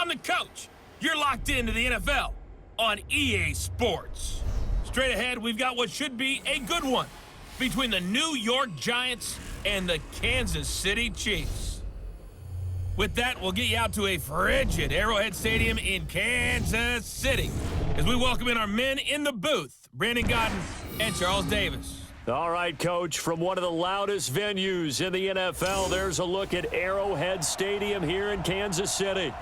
I'm the coach. You're locked into the NFL on EA Sports. Straight ahead, we've got what should be a good one between the New York Giants and the Kansas City Chiefs. With that, we'll get you out to a frigid Arrowhead Stadium in Kansas City as we welcome in our men in the booth, Brandon Gaudin and Charles Davis. All right, Coach, from one of the loudest venues in the NFL, there's a look at Arrowhead Stadium here in Kansas City.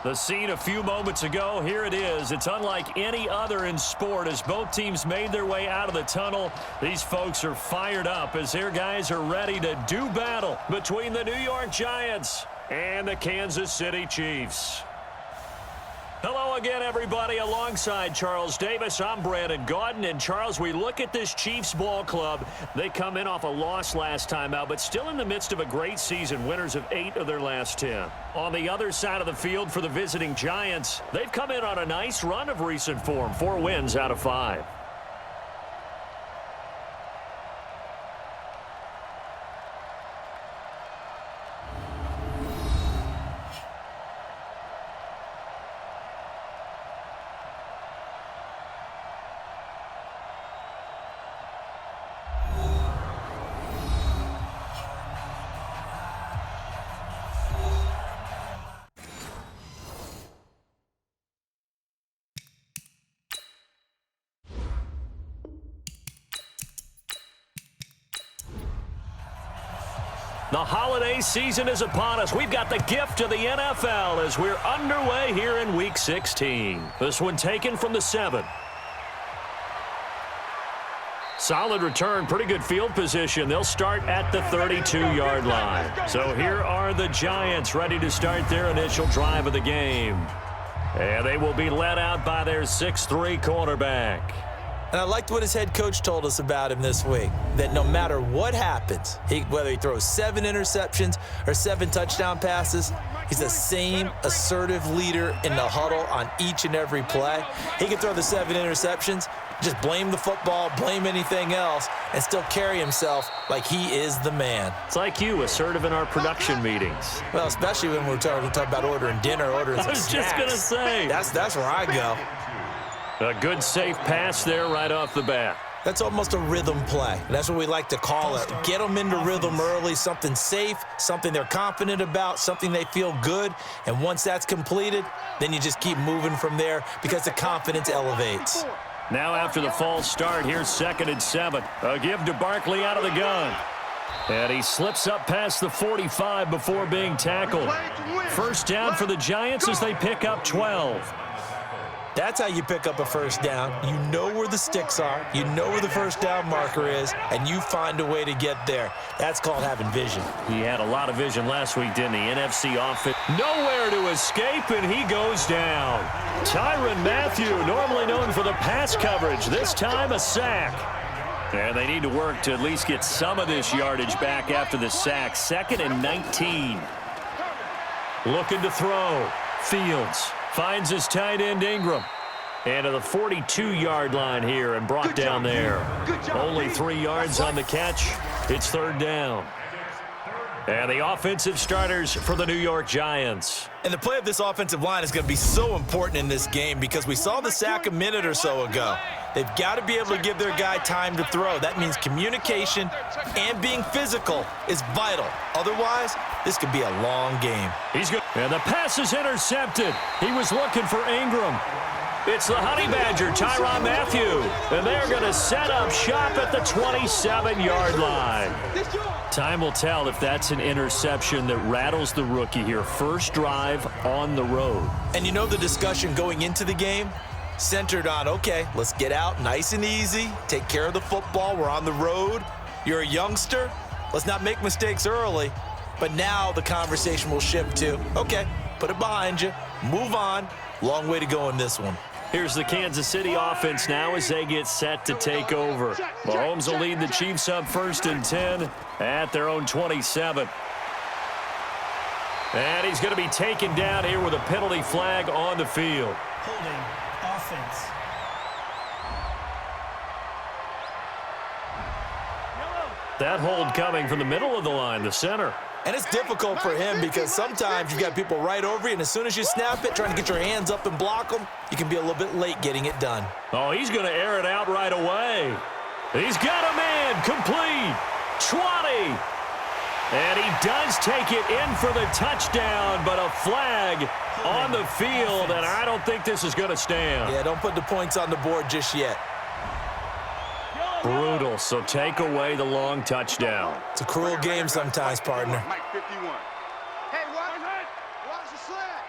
The scene a few moments ago, here it is. It's unlike any other in sport as both teams made their way out of the tunnel. These folks are fired up as their guys are ready to do battle between the New York Giants and the Kansas City Chiefs. Hello again, everybody. Alongside Charles Davis, I'm Brandon Gaudin. And Charles, we look at this Chiefs ball club. They come in off a loss last time out, but still in the midst of a great season, winners of 8 of their last 10. On the other side of the field for the visiting Giants, they've come in on a nice run of recent form, 4 wins out of 5. The holiday season is upon us. We've got the gift of the NFL as we're underway here in Week 16. This one taken from the 7. Solid return, pretty good field position. They'll start at the 32-yard line. So here are the Giants ready to start their initial drive of the game. And they will be led out by their 6'3" quarterback. And I liked what his head coach told us about him this week, that no matter what happens, whether he throws 7 interceptions or 7 touchdown passes, he's the same assertive leader in the huddle on each and every play. He can throw the 7 interceptions, just blame the football, blame anything else, and still carry himself like he is the man. It's like you, assertive in our production meetings. Well, especially when we're talking about ordering dinner, ordering some snacks. I was just going to say. That's where I go. A good, safe pass there right off the bat. That's almost a rhythm play. That's what we like to call it. Get them into rhythm early, something safe, something they're confident about, something they feel good. And once that's completed, then you just keep moving from there because the confidence elevates. Now after the false start, here's 2nd and 7. A give to Barkley out of the gun. And he slips up past the 45 before being tackled. First down for the Giants as they pick up 12. That's how you pick up a first down. You know where the sticks are, you know where the first down marker is, and you find a way to get there. That's called having vision. He had a lot of vision last week, didn't he? NFC offense. Nowhere to escape, and he goes down. Tyrann Mathieu, normally known for the pass coverage, this time a sack. And they need to work to at least get some of this yardage back after the sack. 2nd and 19. Looking to throw. Fields. Finds his tight end Ingram. And to the 42-yard line here and brought down there. Only 3 yards on the catch. It's 3rd down. And the offensive starters for the New York Giants. And the play of this offensive line is going to be so important in this game because we saw the sack a minute or so ago. They've got to be able to give their guy time to throw. That means communication and being physical is vital. Otherwise, this could be a long game. He's good. And the pass is intercepted. He was looking for Ingram. It's the Honey Badger, Tyrann Mathieu. And they're going to set up shop at the 27-yard line. Time will tell if that's an interception that rattles the rookie here. First drive on the road. And you know the discussion going into the game? Centered on, okay, let's get out nice and easy, take care of the football, we're on the road. You're a youngster, let's not make mistakes early. But now the conversation will shift to, okay, put it behind you, move on. Long way to go in this one. Here's the Kansas City offense now as they get set to take over. Mahomes will lead the Chiefs up 1st and 10 at their own 27. And he's going to be taken down here with a penalty flag on the field. Holding offense. That hold coming from the middle of the line, the center. And it's difficult for him because sometimes you've got people right over you, and as soon as you snap it, trying to get your hands up and block them, you can be a little bit late getting it done. Oh, he's going to air it out right away. He's got a man complete. 20. And he does take it in for the touchdown, but a flag on the field, and I don't think this is going to stand. Yeah, don't put the points on the board just yet. Brutal, so take away the long touchdown. It's a cruel game sometimes, partner. Mike 51. Hey, watch the sled.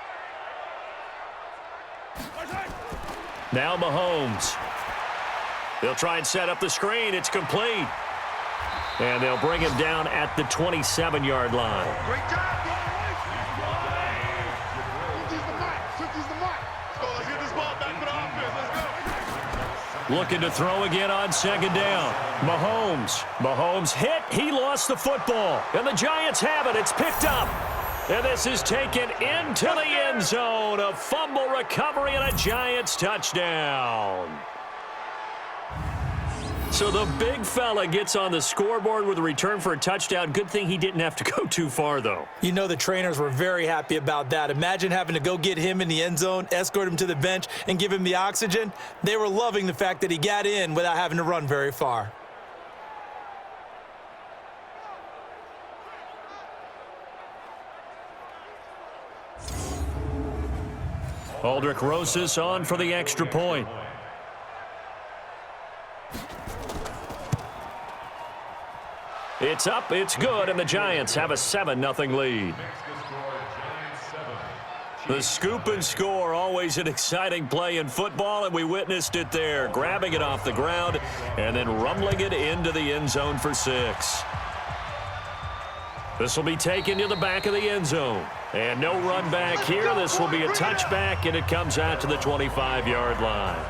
Now Mahomes. They'll try and set up the screen. It's complete. And they'll bring him down at the 27-yard line. Great job. Let's get this ball back for the offense. Let's go. Looking to throw again on second down. Mahomes hit. He lost the football. And the Giants have it. It's picked up. And this is taken into the end zone. A fumble recovery and a Giants touchdown. So the big fella gets on the scoreboard with a return for a touchdown. Good thing he didn't have to go too far, though. You know the trainers were very happy about that. Imagine having to go get him in the end zone, escort him to the bench, and give him the oxygen. They were loving the fact that he got in without having to run very far. Aldrick Rosas on for the extra point. It's up, it's good, and the Giants have a 7-0 lead. The scoop and score, always an exciting play in football, and we witnessed it there, grabbing it off the ground and then rumbling it into the end zone for 6. This will be taken to the back of the end zone. And no run back here. This will be a touchback, and it comes out to the 25-yard line.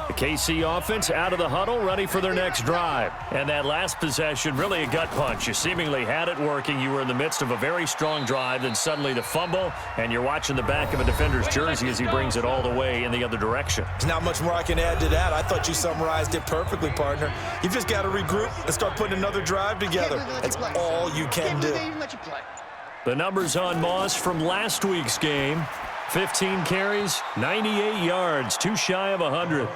The KC offense out of the huddle, ready for their next drive. And that last possession, really a gut punch. You seemingly had it working. You were in the midst of a very strong drive, then suddenly the fumble, and you're watching the back of a defender's jersey as he brings it all the way in the other direction. There's not much more I can add to that. I thought you summarized it perfectly, partner. You've just got to regroup and start putting another drive together. That's all you can do. The numbers on Moss from last week's game. 15 carries, 98 yards, too shy of 100.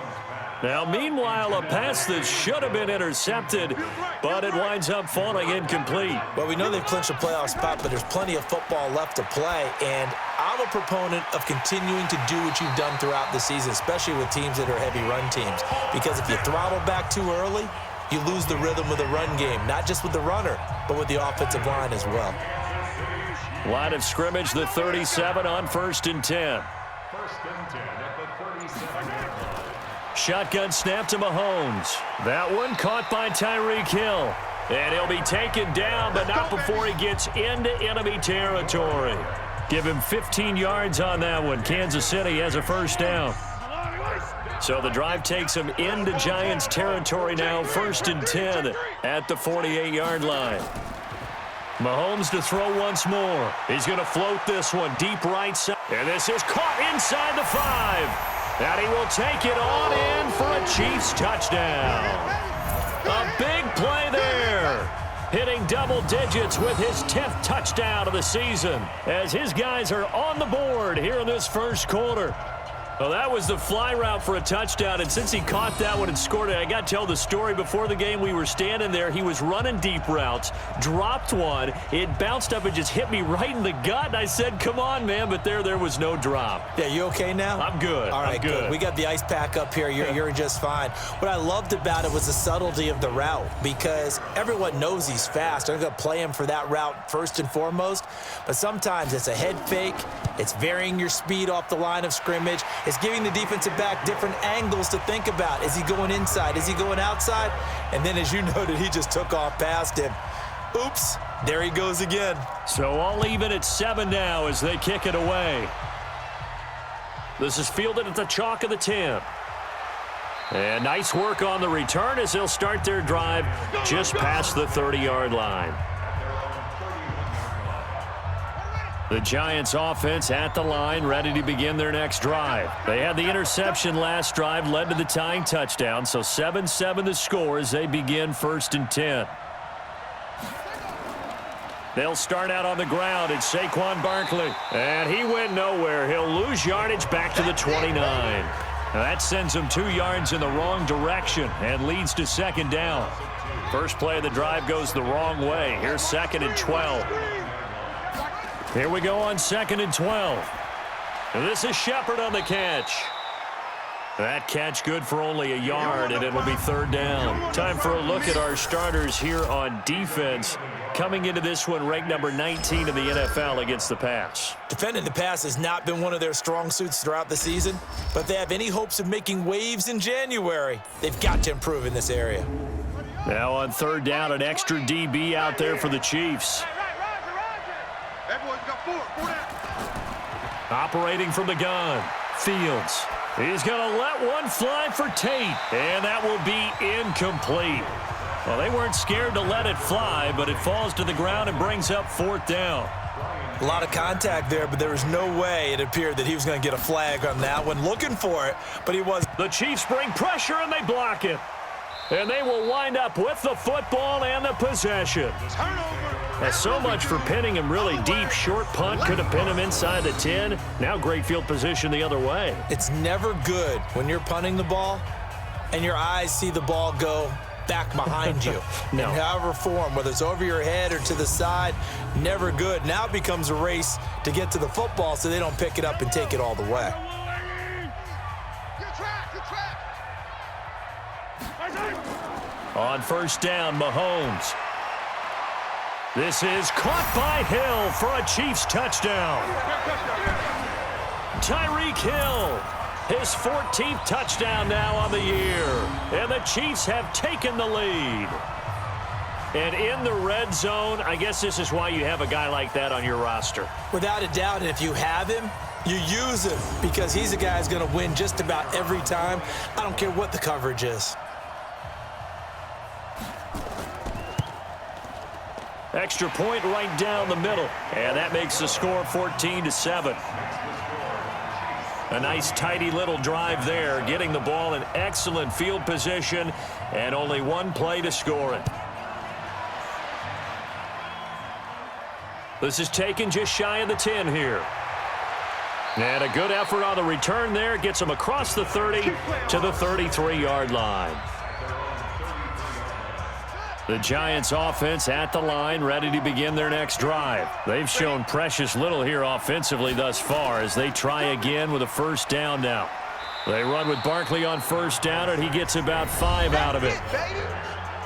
Now, meanwhile, a pass that should have been intercepted, but it winds up falling incomplete. Well, we know they've clinched a playoff spot, but there's plenty of football left to play, and I'm a proponent of continuing to do what you've done throughout the season, especially with teams that are heavy run teams, because if you throttle back too early, you lose the rhythm of the run game, not just with the runner, but with the offensive line as well. Line of scrimmage, the 37 on 1st and 10. Shotgun snap to Mahomes. That one caught by Tyreek Hill. And he'll be taken down, but not before he gets into enemy territory. Give him 15 yards on that one. Kansas City has a first down. So the drive takes him into Giants territory now, 1st and 10 at the 48-yard line. Mahomes to throw once more. He's going to float this one deep right side. And this is caught inside the 5. And he will take it on in for a Chiefs touchdown. A big play there. Hitting double digits with his 10th touchdown of the season as his guys are on the board here in this first quarter. Well, that was the fly route for a touchdown, and since he caught that one and scored it, I got to tell the story. Before the game, we were standing there. He was running deep routes, dropped one. It bounced up and just hit me right in the gut, and I said, come on, man, but there was no drop. Yeah, you okay now? I'm good. All right, I'm good. We got the ice pack up here. You're just fine. What I loved about it was the subtlety of the route because everyone knows he's fast. They're going to play him for that route first and foremost, but sometimes it's a head fake. It's varying your speed off the line of scrimmage. It's giving the defensive back different angles to think about. Is he going inside? Is he going outside? And then, as you noted, he just took off past him. Oops, there he goes again. So all even at 7 now as they kick it away. This is fielded at the chalk of the 10. And nice work on the return as they'll start their drive just past the 30-yard line. The Giants offense at the line, ready to begin their next drive. They had the interception last drive, led to the tying touchdown, so 7-7 the score as they begin 1st and 10. They'll start out on the ground. It's Saquon Barkley. And he went nowhere. He'll lose yardage back to the 29. Now that sends him 2 yards in the wrong direction and leads to second down. First play of the drive goes the wrong way. Here's 2nd and 12. Here we go on 2nd and 12. And this is Shepard on the catch. That catch good for only a yard, and it'll be 3rd down. Time for a look at our starters here on defense. Coming into this one, ranked number 19 in the NFL against the pass. Defending the pass has not been one of their strong suits throughout the season, but if they have any hopes of making waves in January, they've got to improve in this area. Now on 3rd down, an extra DB out there for the Chiefs. Operating from the gun, Fields. He's going to let one fly for Tate, and that will be incomplete. Well, they weren't scared to let it fly, but it falls to the ground and brings up 4th down. A lot of contact there, but there was no way it appeared that he was going to get a flag on that one. Looking for it, but he wasn't. The Chiefs bring pressure, and they block it. And they will wind up with the football and the possession. That's so much for pinning him really deep. Short punt could have pinned him inside the 10. Now great field position the other way. It's never good when you're punting the ball and your eyes see the ball go back behind you. No. In however form, whether it's over your head or to the side, never good. Now it becomes a race to get to the football so they don't pick it up and take it all the way. On 1st down, Mahomes. This is caught by Hill for a Chiefs touchdown. Tyreek Hill, his 14th touchdown now on the year. And the Chiefs have taken the lead. And in the red zone, I guess this is why you have a guy like that on your roster. Without a doubt, and if you have him, you use him because he's a guy who's going to win just about every time. I don't care what the coverage is. Extra point right down the middle. And that makes the score 14-7. A nice tidy little drive there, getting the ball in excellent field position and only one play to score it. This is taken just shy of the 10 here. And a good effort on the return there. Gets him across the 30 to the 33-yard line. The Giants offense at the line, ready to begin their next drive. They've shown precious little here offensively thus far as they try again with a 1st down now. They run with Barkley on 1st down, and he gets about 5 out of it.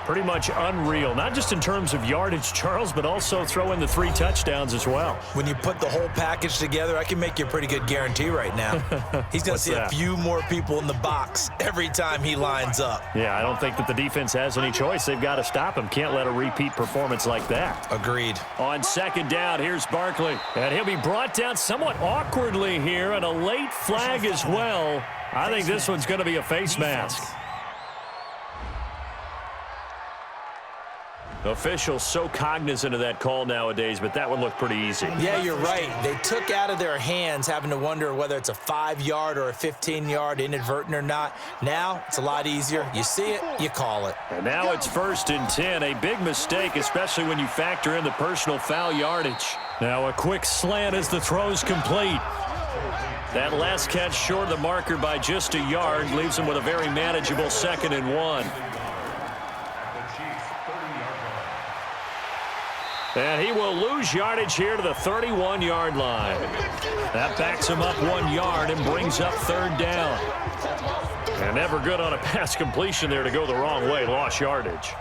Pretty much unreal, not just in terms of yardage, Charles, but also throw in the 3 touchdowns as well. When you put the whole package together, I can make you a pretty good guarantee right now. He's going to see a few more people in the box every time he lines up. Yeah, I don't think that the defense has any choice. They've got to stop him. Can't let a repeat performance like that. Agreed. On 2nd down, here's Barkley. And he'll be brought down somewhat awkwardly here, and a late flag as well. I think this one's going to be a face mask. Officials so cognizant of that call nowadays, but that one looked pretty easy. Yeah, you're right. They took out of their hands having to wonder whether it's a 5-yard or a 15-yard inadvertent or not. Now it's a lot easier. You see it, you call it. And now it's 1st and 10. A big mistake, especially when you factor in the personal foul yardage. Now a quick slant as the throw's complete. That last catch short of the marker by just a yard leaves him with a very manageable 2nd and 1. And he will lose yardage here to the 31-yard line. That backs him up 1 yard and brings up 3rd down. And never good on a pass completion there to go the wrong way. Lost yardage.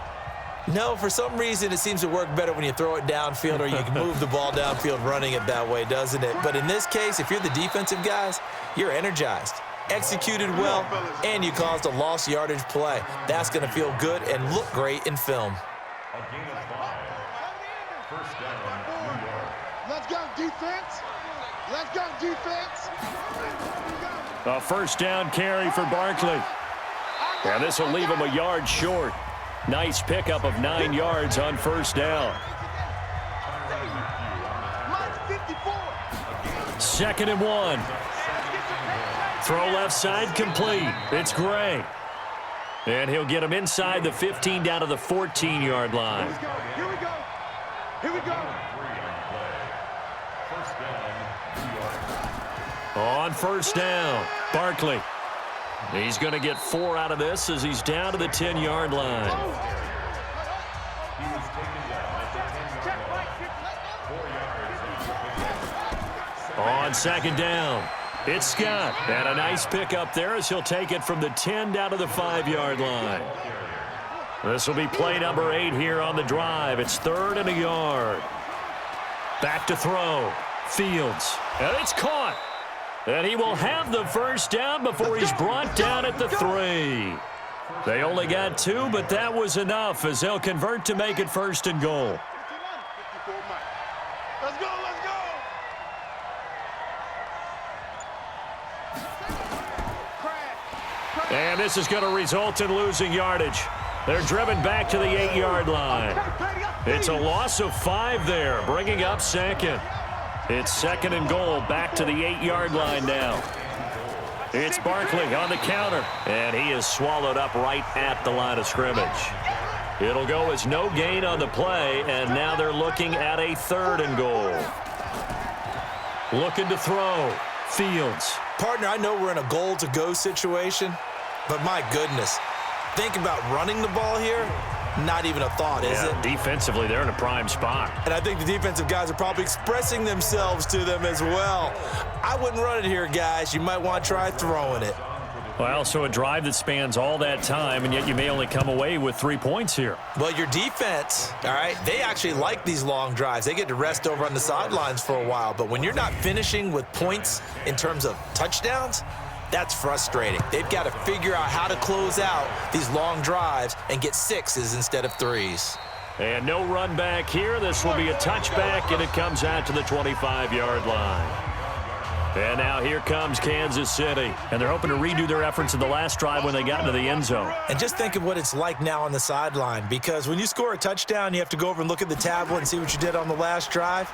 No, for some reason it seems to work better when you throw it downfield or you can move the ball downfield running it that way, doesn't it? But in this case, if you're the defensive guys, you're energized, executed well, and you caused a lost yardage play. That's going to feel good and look great in film. Let's go, defense. Let's go, defense. A 1st down carry for Barkley. And this will leave him a yard short. Nice pickup of 9 yards on 1st down. 2nd and 1. Throw left side complete. It's Gray. And he'll get him inside the 15 down to the 14-yard line. Here we go. Here we go. Here we go. On first down, Barkley. He's going to get 4 out of this as he's down to the 10-yard line. On second down, it's Scott. And a nice pick up there as he'll take it from the 10 down to the 5-yard line. This will be play number 8 here on the drive. It's 3rd and a yard. Back to throw. Fields. And it's caught. And he will have the first down before he's brought down at the 3. They only got 2, but that was enough as they'll convert to make it 1st and goal. Let's go, let's go. And this is going to result in losing yardage. They're driven back to the 8-yard line. It's a loss of 5 there, bringing up 2nd. It's 2nd and goal, back to the 8-yard line now. It's Barkley on the counter, and he is swallowed up right at the line of scrimmage. It'll go as no gain on the play, and now they're looking at a 3rd and goal. Looking to throw. Fields. Partner, I know we're in a goal-to-go situation, but my goodness, think about running the ball here. Not even a thought, is it? Defensively, they're in a prime spot. And I think the defensive guys are probably expressing themselves to them as well. I wouldn't run it here, guys. You might want to try throwing it. Well, so a drive that spans all that time, and yet you may only come away with 3 points here. Well, your defense, all right, they actually like these long drives. They get to rest over on the sidelines for a while. But when you're not finishing with points in terms of touchdowns, that's frustrating. They've got to figure out how to close out these long drives and get 6s instead of 3s. And no run back here. This will be a touchback, and it comes out to the 25-yard line. And now here comes Kansas City. And they're hoping to redo their efforts in the last drive when they got into the end zone. And just think of what it's like now on the sideline, because when you score a touchdown, you have to go over and look at the tablet and see what you did on the last drive.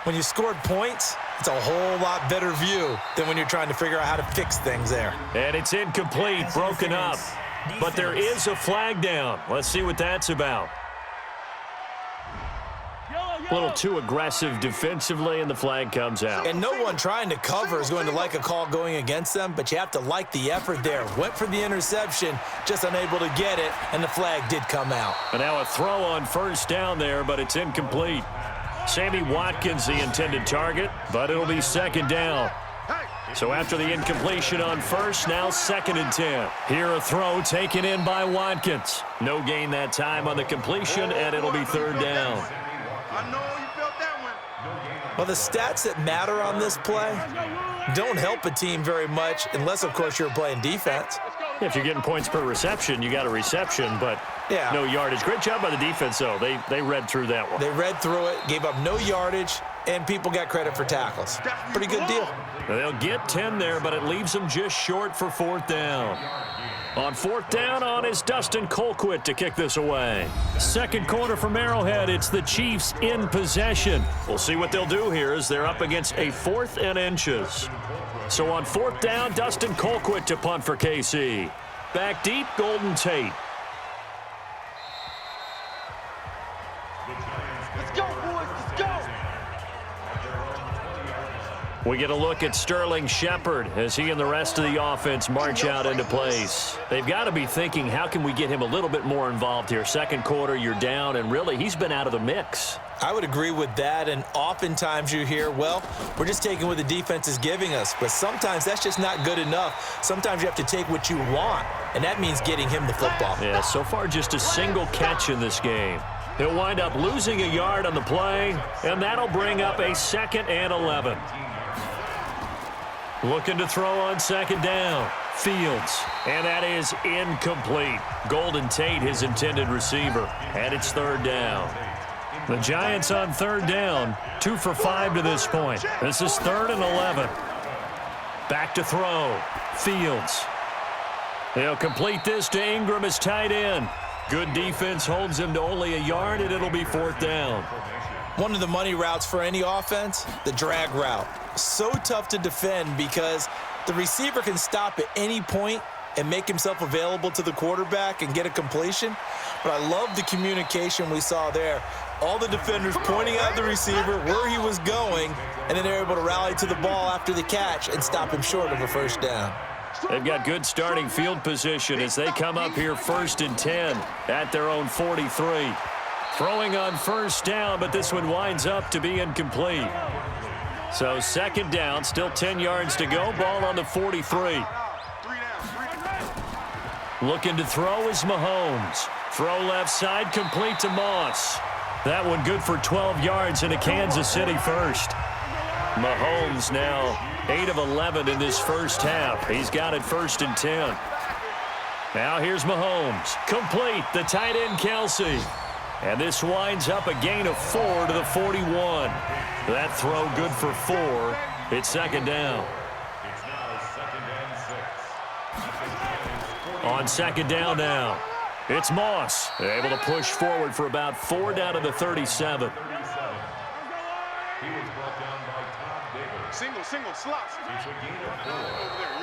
When you scored points, it's a whole lot better view than when you're trying to figure out how to fix things there. And it's incomplete, broken up. But there is a flag down. Let's see what that's about. A little too aggressive defensively, and the flag comes out. And no one trying to cover is going to like a call going against them, but you have to like the effort there. Went for the interception, just unable to get it, and the flag did come out. And now a throw on first down there, but it's incomplete. Sammy Watkins the intended target, but it'll be 2nd down. So after the incompletion on first, now 2nd and 10. Here a throw taken in by Watkins. No gain that time on the completion, and it'll be 3rd down. I know you felt that one. Well, the stats that matter on this play don't help a team very much unless, of course, you're playing defense. If you're getting points per reception, you got a reception, but no yardage. Great job by the defense, though. They read through that one. They read through it, gave up no yardage, and people got credit for tackles. Pretty good deal. They'll get 10 there, but it leaves them just short for 4th down. On 4th down on is Dustin Colquitt to kick this away. 2nd quarter from Arrowhead. It's the Chiefs in possession. We'll see what they'll do here as they're up against a 4th and inches. So on 4th down, Dustin Colquitt to punt for KC. Back deep, Golden Tate. Let's go, boys, let's go. We get a look at Sterling Shepard as he and the rest of the offense march out into place. They've got to be thinking, how can we get him a little bit more involved here? 2nd quarter, you're down, and really, he's been out of the mix. I would agree with that, and oftentimes you hear, well, we're just taking what the defense is giving us, but sometimes that's just not good enough. Sometimes you have to take what you want, and that means getting him the football. Yeah, so far just a single catch in this game. He'll wind up losing a yard on the play, and that'll bring up a 2nd and 11. Looking to throw on 2nd down. Fields. And that is incomplete. Golden Tate, his intended receiver. And it's 3rd down. The Giants on 3rd down. 2 for 5 to this point. This is 3rd and 11. Back to throw. Fields. They'll complete this to Ingram as tight end. Good defense holds him to only a yard, and it'll be 4th down. One of the money routes for any offense, the drag route. So tough to defend because the receiver can stop at any point and make himself available to the quarterback and get a completion. But I love the communication we saw there. All the defenders pointing out the receiver where he was going, and then they're able to rally to the ball after the catch and stop him short of a first down. They've got good starting field position as they come up here 1st and 10 at their own 43. Throwing on first down, but this one winds up to be incomplete. So 2nd down, still 10 yards to go. Ball on the 43. Looking to throw is Mahomes. Throw left side, complete to Moss. That one good for 12 yards and a Kansas City first. Mahomes now 8 of 11 in this first half. He's got it 1st and 10. Now here's Mahomes. Complete, the tight end Kelsey. And this winds up a gain of 4 to the 41. That throw good for 4. It's 2nd down. On 2nd down now, it's Moss. Able to push forward for about 4 down to the 37. Single, slots.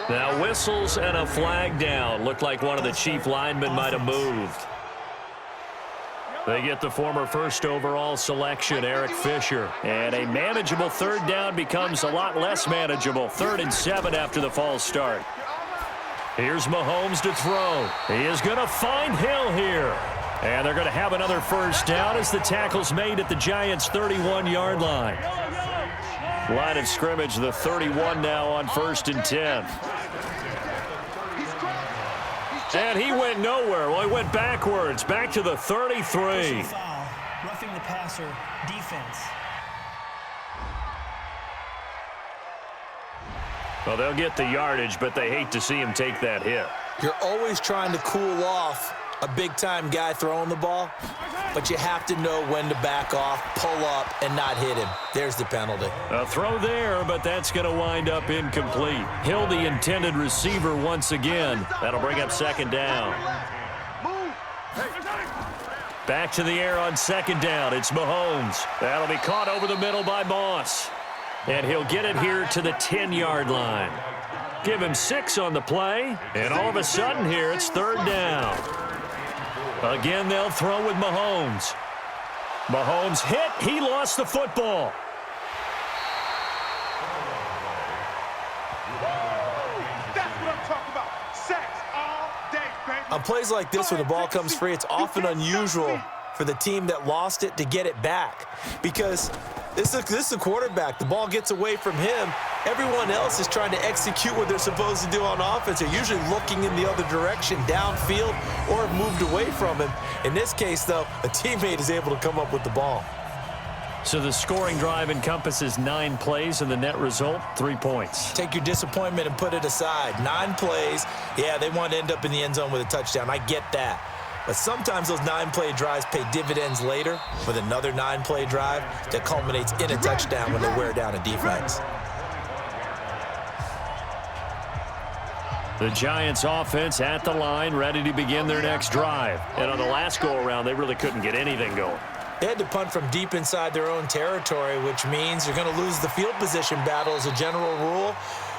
Now whistles and a flag down. Looked like one of the chief linemen might have moved. They get the former first overall selection, Eric Fisher. And a manageable 3rd down becomes a lot less manageable. 3rd and 7 after the false start. Here's Mahomes to throw. He is going to find Hill here. And they're going to have another first down as the tackle's made at the Giants' 31-yard line. Line of scrimmage, the 31 now on 1st and 10. And he went nowhere. Well, he went backwards, back to the 33. Foul, roughing the passer, defense. Well, they'll get the yardage, but they hate to see him take that hit. You're always trying to cool off a big-time guy throwing the ball, but you have to know when to back off, pull up, and not hit him. There's the penalty. A throw there, but that's going to wind up incomplete. Hill, the intended receiver once again. That'll bring up 2nd down. Back to the air on 2nd down. It's Mahomes. That'll be caught over the middle by Moss. And he'll get it here to the 10-yard line. Give him 6 on the play, and all of a sudden here it's 3rd down. Again, they'll throw with Mahomes. Mahomes hit. He lost the football. That's what I'm talking about. Sacks all day, baby. On plays like this where the ball comes free, it's often unusual for the team that lost it to get it back because this is a quarterback. The ball gets away from him. Everyone else is trying to execute what they're supposed to do on offense. They're usually looking in the other direction, downfield, or have moved away from him. In this case, though, a teammate is able to come up with the ball. So the scoring drive encompasses 9 plays, and the net result, 3 points. Take your disappointment and put it aside. 9 plays. Yeah, they want to end up in the end zone with a touchdown. I get that. But sometimes those 9-play drives pay dividends later with another 9-play drive that culminates in a touchdown when they wear down a defense. The Giants offense at the line, ready to begin their next drive. And on the last go-around, they really couldn't get anything going. They had to punt from deep inside their own territory, which means you're going to lose the field position battle as a general rule.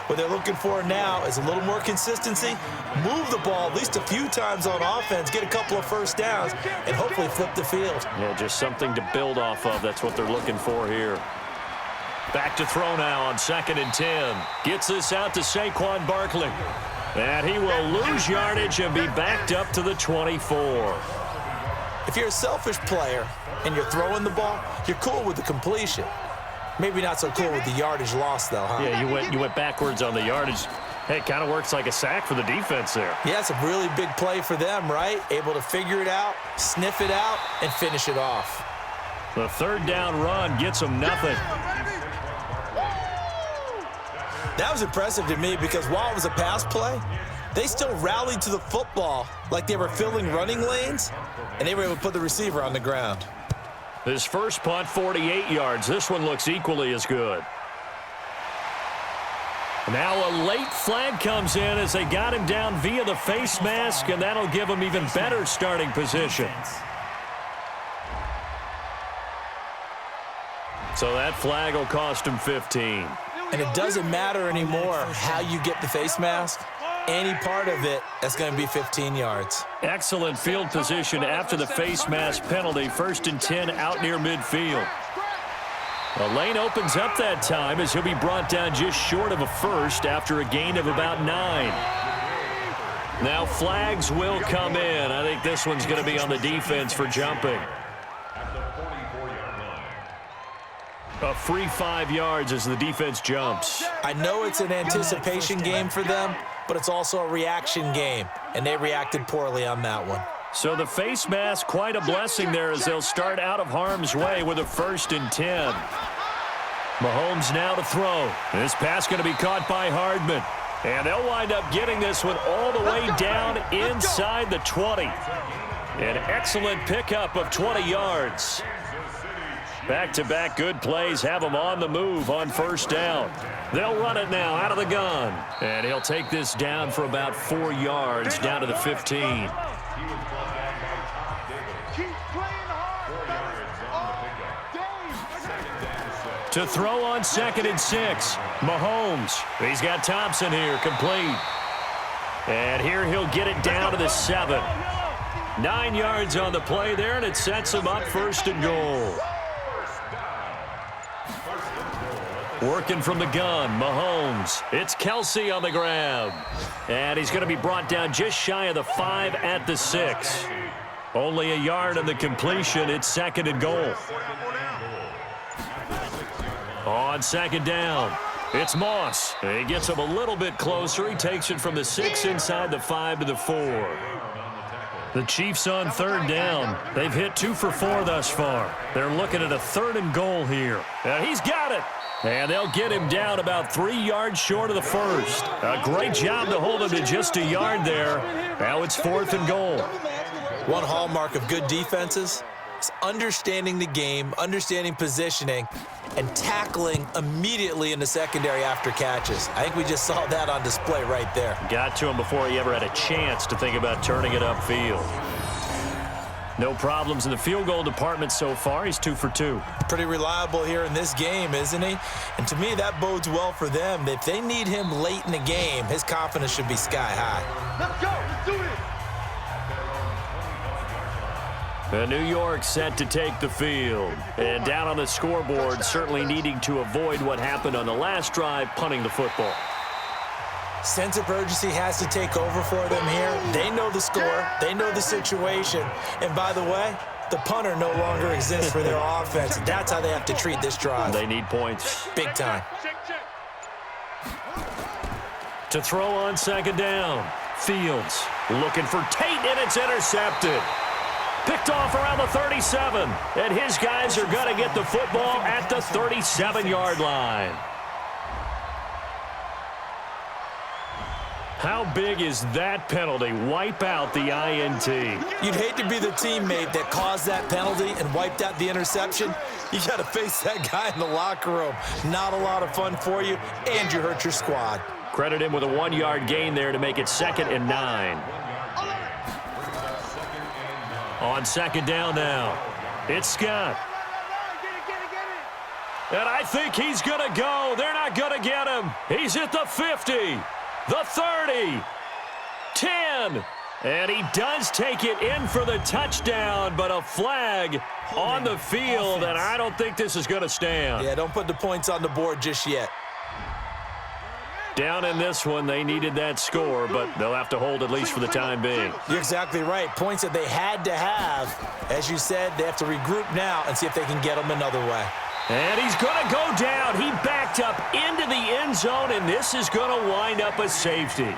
What they're looking for now is a little more consistency, move the ball at least a few times on offense, get a couple of first downs, and hopefully flip the field. Yeah, just something to build off of. That's what they're looking for here. Back to throw now on 2nd and 10. Gets this out to Saquon Barkley. And he will lose yardage and be backed up to the 24. If you're a selfish player and you're throwing the ball, you're cool with the completion. Maybe not so cool with the yardage loss, though, huh? Yeah, you went backwards on the yardage. Hey, it kind of works like a sack for the defense there. Yeah, it's a really big play for them, right? Able to figure it out, sniff it out, and finish it off. The 3rd down run gets them nothing. That was impressive to me because while it was a pass play, they still rallied to the football like they were filling running lanes, and they were able to put the receiver on the ground. His first punt, 48 yards. This one looks equally as good. Now a late flag comes in as they got him down via the face mask, and that'll give him even better starting position. So that flag will cost him 15. And it doesn't matter anymore how you get the face mask. any part of it, that's going to be 15 yards. Excellent field position after the face mask penalty. 1st and 10 out near midfield. The lane opens up that time as he'll be brought down just short of a first after a gain of about 9. Now flags will come in. I think this one's going to be on the defense for jumping. A free 5 yards as the defense jumps. I know it's an anticipation game for them, but it's also a reaction game, and they reacted poorly on that one. So the face mask, quite a blessing there as they'll start out of harm's way with a 1st and 10. Mahomes now to throw. This pass going to be caught by Hardman. And they'll wind up getting this one all the way down inside the 20. An excellent pickup of 20 yards. Back-to-back good plays have them on the move on 1st down. They'll run it now out of the gun. And he'll take this down for about 4 yards down to the 15. To throw on 2nd and 6. Mahomes. He's got Thompson here, complete. And here he'll get it down to the 7. 9 yards on the play there, and it sets him up 1st and goal. Working from the gun, Mahomes. It's Kelsey on the grab. And he's going to be brought down just shy of the 5 at the 6. Only a yard on the completion. It's 2nd and goal. On 2nd down, it's Moss. He gets him a little bit closer. He takes it from the 6 inside the 5 to the 4. The Chiefs on 3rd down. They've hit 2 for 4 thus far. They're looking at a 3rd and goal here. And he's got it. And they'll get him down about 3 yards short of the 1st. A great job to hold him to just a yard there. Now it's 4th and goal. One hallmark of good defenses is understanding the game, understanding positioning, and tackling immediately in the secondary after catches. I think we just saw that on display right there. Got to him before he ever had a chance to think about turning it upfield. No problems in the field goal department so far. He's 2 for 2. Pretty reliable here in this game, isn't he? And to me, that bodes well for them. If they need him late in the game, his confidence should be sky high. Let's go. Let's do this. New York set to take the field. And down on the scoreboard, certainly needing to avoid what happened on the last drive, punting the football. Sense of urgency has to take over for them here. They know the score. They know the situation. And by the way, the punter no longer exists for their offense. That's how they have to treat this drive. They need points. Big time. To throw on 2nd down. Fields looking for Tate, and it's intercepted. Picked off around the 37. And his guys are going to get the football at the 37-yard line. How big is that penalty? Wipe out the INT. You'd hate to be the teammate that caused that penalty and wiped out the interception. You got to face that guy in the locker room. Not a lot of fun for you, and you hurt your squad. Credit him with a 1-yard gain there to make it 2nd and 9. On 2nd down now, it's Scott. And I think he's going to go. They're not going to get him. He's at the 50. The 30, 10, and he does take it in for the touchdown, but a flag on the field, and I don't think this is going to stand. Yeah, don't put the points on the board just yet. Down in this one, they needed that score, but they'll have to hold at least for the time being. You're exactly right. Points that they had to have. As you said, they have to regroup now and see if they can get them another way. And he's going to go down. He backed up into the end zone, and this is going to wind up a safety.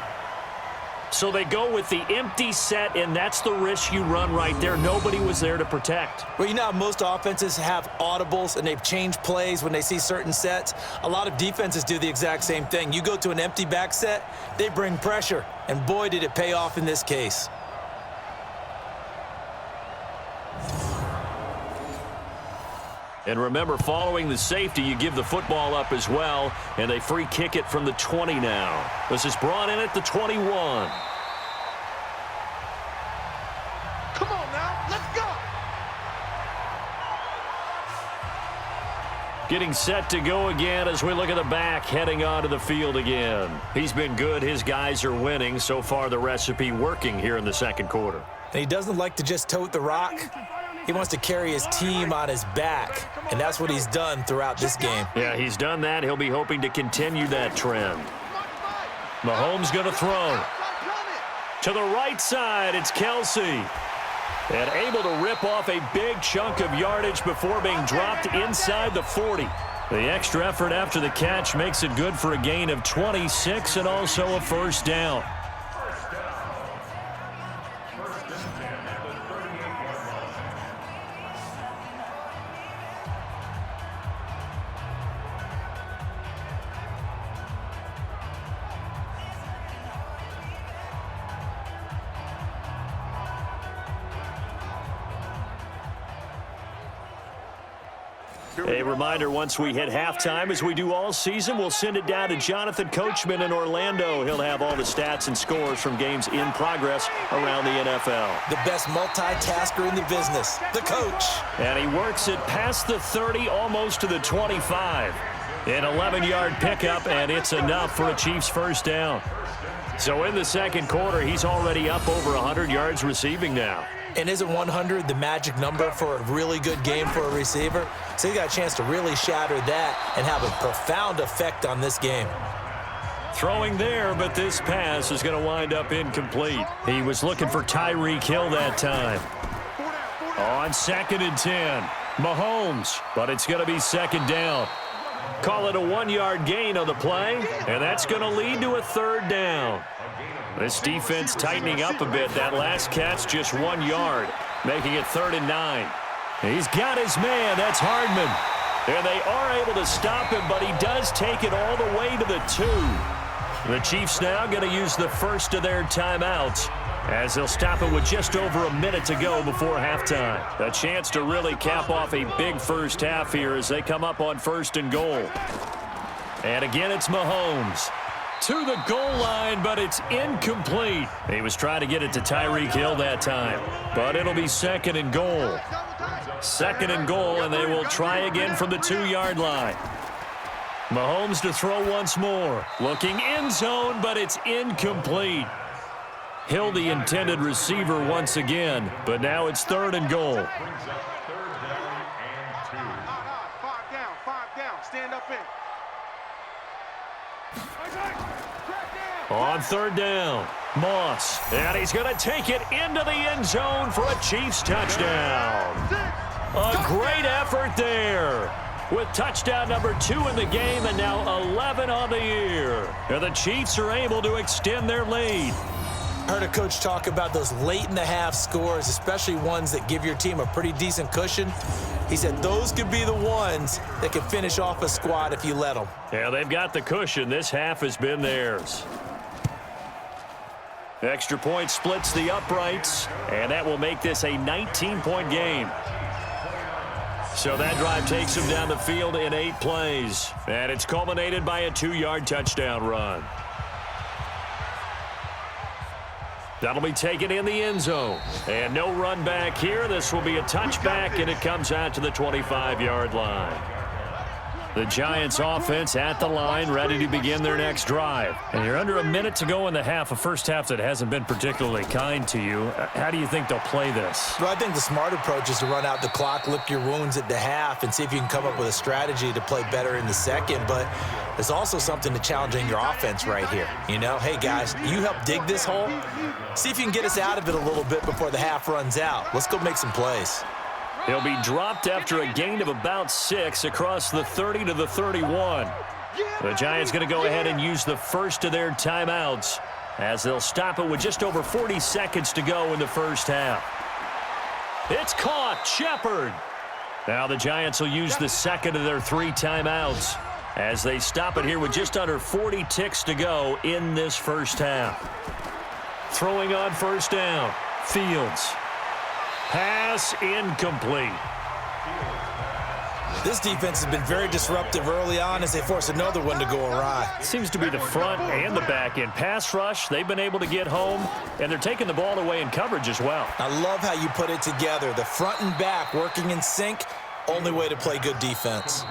So they go with the empty set, and that's the risk you run right there. Nobody was there to protect. Well, you know how most offenses have audibles, and they've changed plays when they see certain sets. A lot of defenses do the exact same thing. You go to an empty back set, they bring pressure, and boy, did it pay off in this case. And remember, following the safety, you give the football up as well, and they free kick it from the 20 now. This is brought in at the 21. Come on now, let's go. Getting set to go again as we look at the back heading onto the field again. He's been good. His guys are winning. So far, the recipe working here in the second quarter. And he doesn't like to just tote the rock. He wants to carry his team on his back, and that's what he's done throughout this game. Yeah, he's done that. He'll be hoping to continue that trend. Mahomes going to throw. To the right side, it's Kelsey. And able to rip off a big chunk of yardage before being dropped inside the 40. The extra effort after the catch makes it good for a gain of 26 and also a first down. A reminder, once we hit halftime, as we do all season, we'll send it down to Jonathan Coachman in Orlando. He'll have all the stats and scores from games in progress around the NFL. The best multitasker in the business, the coach. And he works it past the 30, almost to the 25. An 11-yard pickup, and it's enough for a Chiefs first down. So in the second quarter, he's already up over 100 yards receiving now. And isn't 100 the magic number for a really good game for a receiver? So he got a chance to really shatter that and have a profound effect on this game. Throwing there, but this pass is going to wind up incomplete. He was looking for Tyreek Hill that time. On 2nd and 10, Mahomes, but it's going to be second down. Call it a 1-yard gain on the play, and that's going to lead to a third down. This defense tightening up a bit. That last catch just 1 yard, making it 3rd and 9. He's got his man. That's Hardman. And they are able to stop him, but he does take it all the way to the 2. The Chiefs now going to use the first of their timeouts as they'll stop it with just over a minute to go before halftime. A chance to really cap off a big first half here as they come up on 1st and goal. And again, it's Mahomes. To the goal line, but it's incomplete. He was trying to get it to Tyreek Hill that time, but it'll be 2nd and goal. 2nd and goal, and they will try again from the 2-yard line. Mahomes to throw once more. Looking end zone, but it's incomplete. Hill, the intended receiver once again, but now it's 3rd and goal. 5 down, stand up in. On 3rd down, Moss, and he's going to take it into the end zone for a Chiefs touchdown. A great effort there with touchdown number 2 in the game and now 11 on the year. And the Chiefs are able to extend their lead. I heard a coach talk about those late-in-the-half scores, especially ones that give your team a pretty decent cushion. He said those could be the ones that can finish off a squad if you let them. Yeah, they've got the cushion. This half has been theirs. Extra point splits the uprights, and that will make this a 19-point game. So that drive takes them down the field in 8 plays, and it's culminated by a 2-yard touchdown run. That'll be taken in the end zone. And no run back here. This will be a touchback, and it comes out to the 25-yard line. The Giants offense at the line, ready to begin their next drive. And you're under a minute to go in the half, a first half that hasn't been particularly kind to you. How do you think they'll play this? Well, I think the smart approach is to run out the clock, lick your wounds at the half, and see if you can come up with a strategy to play better in the second. But there's also something to challenging your offense right here. You know, hey, guys, you help dig this hole. See if you can get us out of it a little bit before the half runs out. Let's go make some plays. He'll be dropped after a gain of about 6 across the 30 to the 31. The Giants going to go ahead and use the first of their timeouts as they'll stop it with just over 40 seconds to go in the first half. It's caught. Shepard. Now the Giants will use the second of their 3 timeouts as they stop it here with just under 40 ticks to go in this first half. Throwing on first down. Fields. Pass incomplete. This defense has been very disruptive early on as they force another one to go awry. Seems to be the front and the back end. Pass rush, they've been able to get home, and they're taking the ball away in coverage as well. I love how you put it together. The front and back working in sync, only way to play good defense.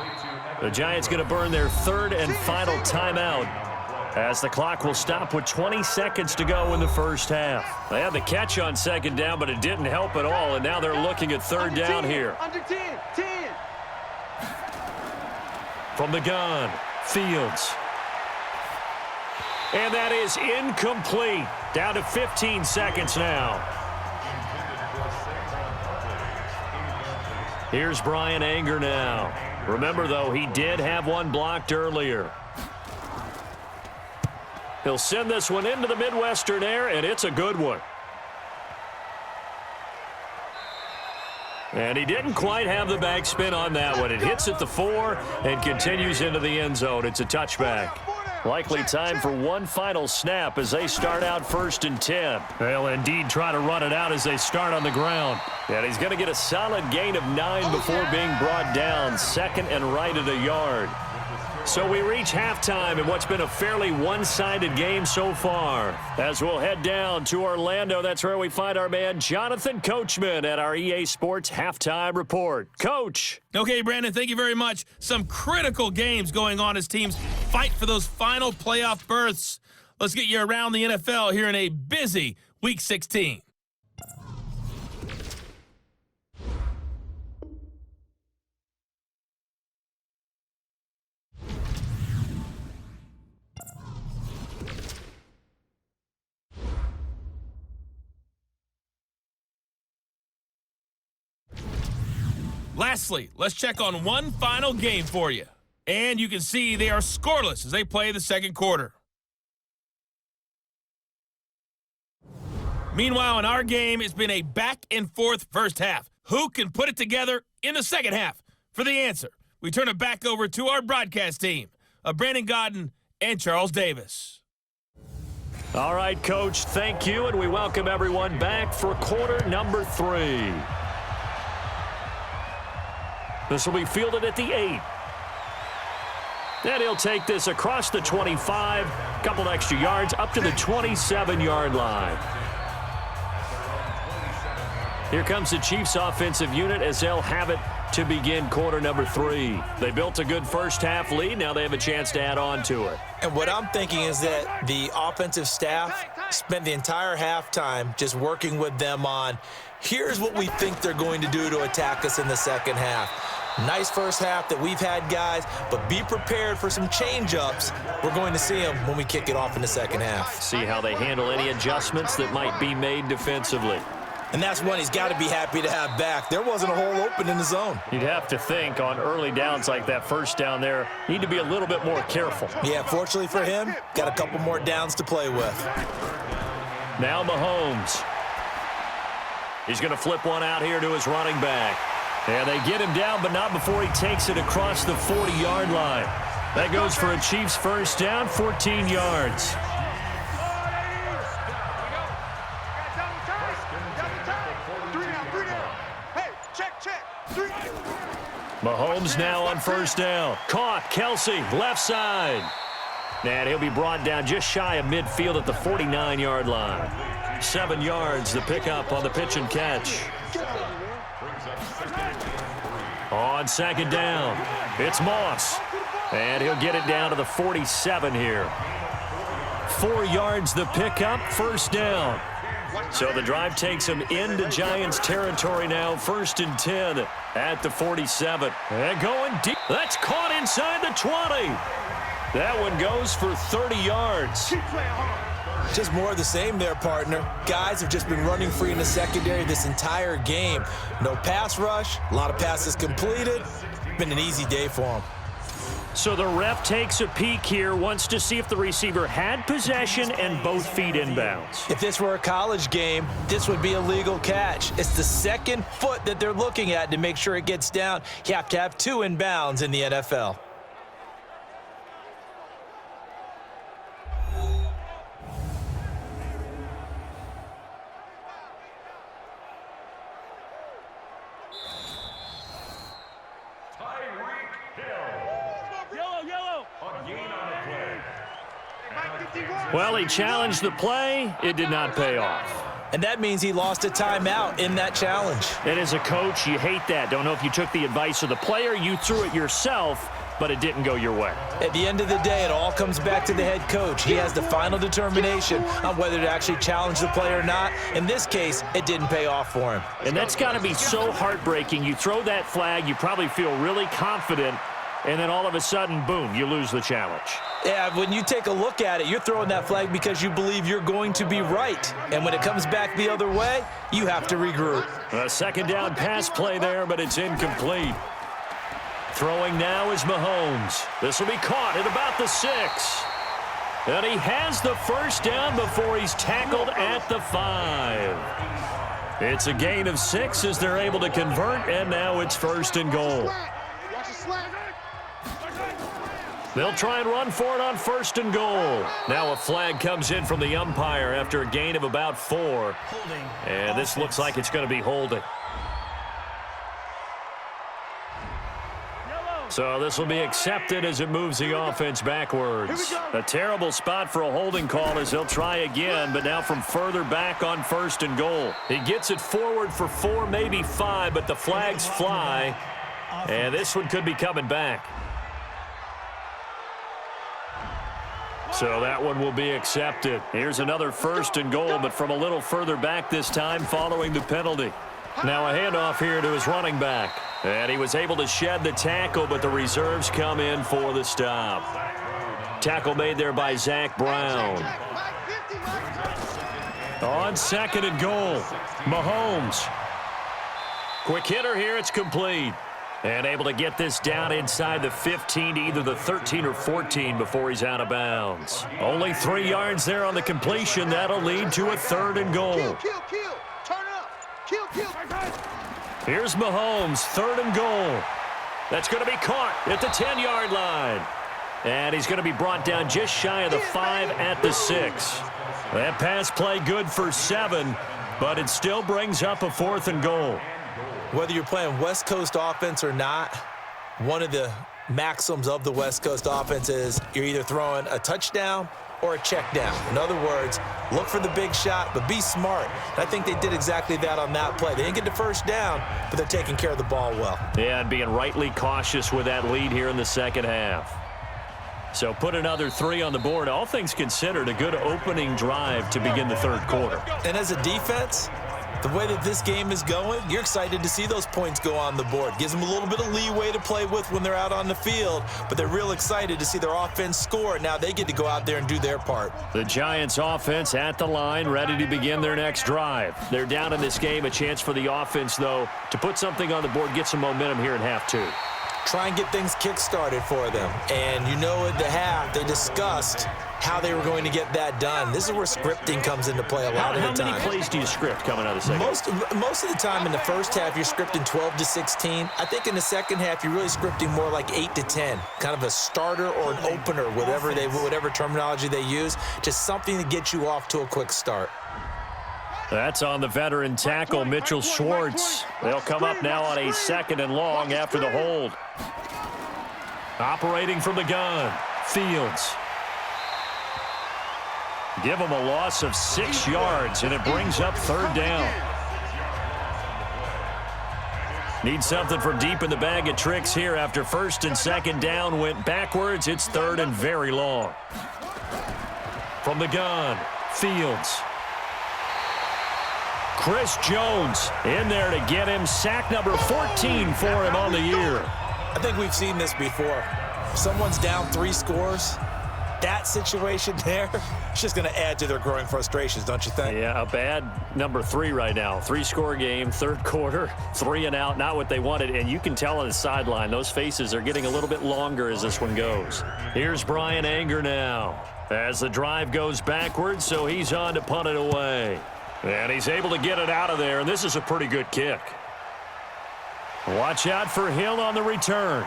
The Giants going to burn their third and final timeout as the clock will stop with 20 seconds to go in the first half. They had the catch on second down, but it didn't help at all, and now they're looking at third down here. Under 10, 10. From the gun, Fields. And that is incomplete. Down to 15 seconds now. Here's Bryan Anger now. Remember, though, he did have one blocked earlier. He'll send this one into the Midwestern air, and it's a good one. And he didn't quite have the backspin on that one. It hits at the 4 and continues into the end zone. It's a touchback. Likely time for one final snap as they start out 1st and 10. They'll indeed try to run it out as they start on the ground. And he's going to get a solid gain of 9 before being brought down. Second and right at a yard. So we reach halftime in what's been a fairly one-sided game so far. As we'll head down to Orlando, that's where we find our man Jonathan Coachman at our EA Sports Halftime Report. Coach. Okay, Brandon, thank you very much. Some critical games going on as teams fight for those final playoff berths. Let's get you around the NFL here in a busy Week 16. Lastly, let's check on one final game for you. And you can see they are scoreless as they play the second quarter. Meanwhile, in our game, it's been a back-and-forth first half. Who can put it together in the second half? For the answer, we turn it back over to our broadcast team of Brandon Gaudin and Charles Davis. All right, Coach, thank you, and we welcome everyone back for quarter number 3. This will be fielded at the 8. Then he'll take this across the 25, couple extra yards, up to the 27-yard line. Here comes the Chiefs offensive unit as they'll have it to begin quarter number 3. They built a good first half lead. Now they have a chance to add on to it. And what I'm thinking is that the offensive staff spent the entire halftime just working with them on, here's what we think they're going to do to attack us in the second half. Nice first half that we've had, guys, but be prepared for some change-ups. We're going to see them when we kick it off in the second half. See how they handle any adjustments that might be made defensively. And that's one he's got to be happy to have back. There wasn't a hole open in the zone. You'd have to think on early downs like that first down there, need to be a little bit more careful. Yeah, fortunately for him, got a couple more downs to play with. Now Mahomes. He's going to flip one out here to his running back. And they get him down, but not before he takes it across the 40-yard line. That goes for a Chiefs first down, 14 yards. Mahomes now on first down. Caught, Kelsey, left side. And he'll be brought down just shy of midfield at the 49-yard line. 7 yards, the pickup on the pitch and catch. On second down, it's Moss. And he'll get it down to the 47 here. 4 yards the pickup, first down. So the drive takes him into Giants territory now, 1st and 10 at the 47. And going deep. That's caught inside the 20. That one goes for 30 yards. Just more of the same there, partner. Guys have just been running free in the secondary this entire game. No pass rush, a lot of passes completed. Been an easy day for them. So the ref takes a peek here, wants to see if the receiver had possession and both feet inbounds. If this were a college game, this would be a legal catch. It's the second foot that they're looking at to make sure it gets down. You have to have 2 inbounds in the NFL. Well, he challenged the play. It did not pay off. And that means he lost a timeout in that challenge. And as a coach, you hate that. Don't know if you took the advice of the player, you threw it yourself, but it didn't go your way. At the end of the day, it all comes back to the head coach. He has the final determination on whether to actually challenge the play or not. In this case, it didn't pay off for him. And that's got to be so heartbreaking. You throw that flag, you probably feel really confident, and then all of a sudden, boom, you lose the challenge. Yeah, when you take a look at it, you're throwing that flag because you believe you're going to be right. And when it comes back the other way, you have to regroup. A second down pass play there, but it's incomplete. Throwing now is Mahomes. This will be caught at about the 6. And he has the first down before he's tackled at the 5. It's a gain of 6 as they're able to convert, and now it's 1st and goal. They'll try and run for it on 1st and goal. Now a flag comes in from the umpire after a gain of about 4. And this looks like it's going to be holding. So this will be accepted as it moves the offense backwards. A terrible spot for a holding call as they'll try again, but now from further back on 1st and goal. He gets it forward for 4, maybe 5, but the flags fly. And this one could be coming back. So that one will be accepted. Here's another 1st and goal, but from a little further back this time following the penalty. Now a handoff here to his running back. And he was able to shed the tackle, but the reserves come in for the stop. Tackle made there by Zach Brown. On 2nd and goal, Mahomes. Quick hitter here, it's complete. And able to get this down inside the 15 to either the 13 or 14 before he's out of bounds. Only 3 yards there on the completion. That'll lead to a 3rd and goal. Turn up. Here's Mahomes, 3rd and goal. That's going to be caught at the 10-yard line. And he's going to be brought down just shy of the 5 at the 6. That pass play good for 7, but it still brings up a 4th and goal. Whether you're playing West Coast offense or not, one of the maxims of the West Coast offense is you're either throwing a touchdown or a check down. In other words, look for the big shot, but be smart. And I think they did exactly that on that play. They didn't get the first down, but they're taking care of the ball well. Yeah, and being rightly cautious with that lead here in the second half. So put another 3 on the board. All things considered, a good opening drive to begin the 3rd quarter. And as a defense, the way that this game is going, you're excited to see those points go on the board. Gives them a little bit of leeway to play with when they're out on the field, but they're real excited to see their offense score. Now they get to go out there and do their part. The Giants offense at the line, ready to begin their next drive. They're down in this game. A chance for the offense, though, to put something on the board, get some momentum here in half 2. Try and get things kick-started for them. And you know at the half, they discussed how they were going to get that done. This is where scripting comes into play a lot of the time. How many plays do you script coming out of the second? Most of the time in the first half, you're scripting 12 to 16. I think in the second half, you're really scripting more like 8 to 10. Kind of a starter or an opener, whatever terminology they use, just something to get you off to a quick start. That's on the veteran tackle, Mitchell Schwartz. They'll come up now on a 2nd and long after the hold. Operating from the gun, Fields. Give him a loss of 6 yards, and it brings up 3rd down. Need something from deep in the bag of tricks here after 1st and 2nd down went backwards. It's 3rd and very long. From the gun, Fields. Chris Jones in there to get him. Sack number 14 for him on the year. I think we've seen this before. Someone's down 3 scores. That situation there, it's just going to add to their growing frustrations, don't you think? Yeah, a bad number 3 right now. 3-score game, 3rd quarter, 3 and out, not what they wanted. And you can tell on the sideline, those faces are getting a little bit longer as this one goes. Here's Brian Anger now as the drive goes backwards, so he's on to punt it away. And he's able to get it out of there, and this is a pretty good kick. Watch out for Hill on the return.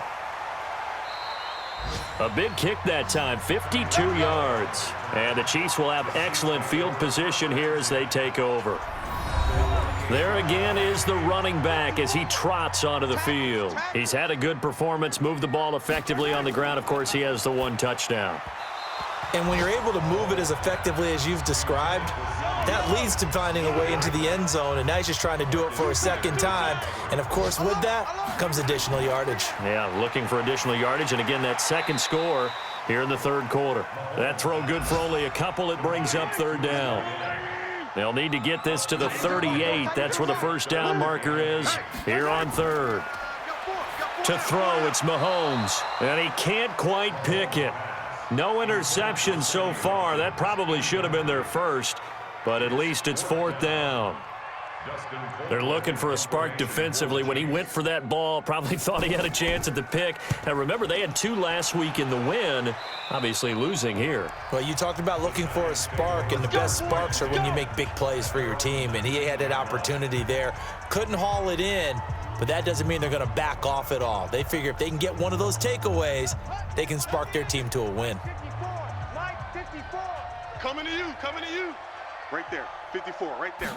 A big kick that time, 52 yards. And the Chiefs will have excellent field position here as they take over. There again is the running back as he trots onto the field. He's had a good performance, moved the ball effectively on the ground. Of course, he has the 1 touchdown. And when you're able to move it as effectively as you've described, That leads to finding a way into the end zone, and now he's just trying to do it for a second time. And, of course, with that comes additional yardage. Yeah, looking for additional yardage, and again, that second score here in the third quarter. That throw good for only a couple. It brings up third down. They'll need to get this to the 38. That's where the first down marker is here on third. To throw, it's Mahomes, and he can't quite pick it. No interception so far. That probably should have been their first, but at least it's fourth down. They're looking for a spark defensively. When he went for that ball, probably thought he had a chance at the pick. Now, remember, they had 2 last week in the win, obviously losing here. Well, you talked about looking for a spark, and the best sparks are when you make big plays for your team, and he had that opportunity there. Couldn't haul it in, but that doesn't mean they're going to back off at all. They figure if they can get one of those takeaways, they can spark their team to a win. Coming to you. Right there, 54, right there.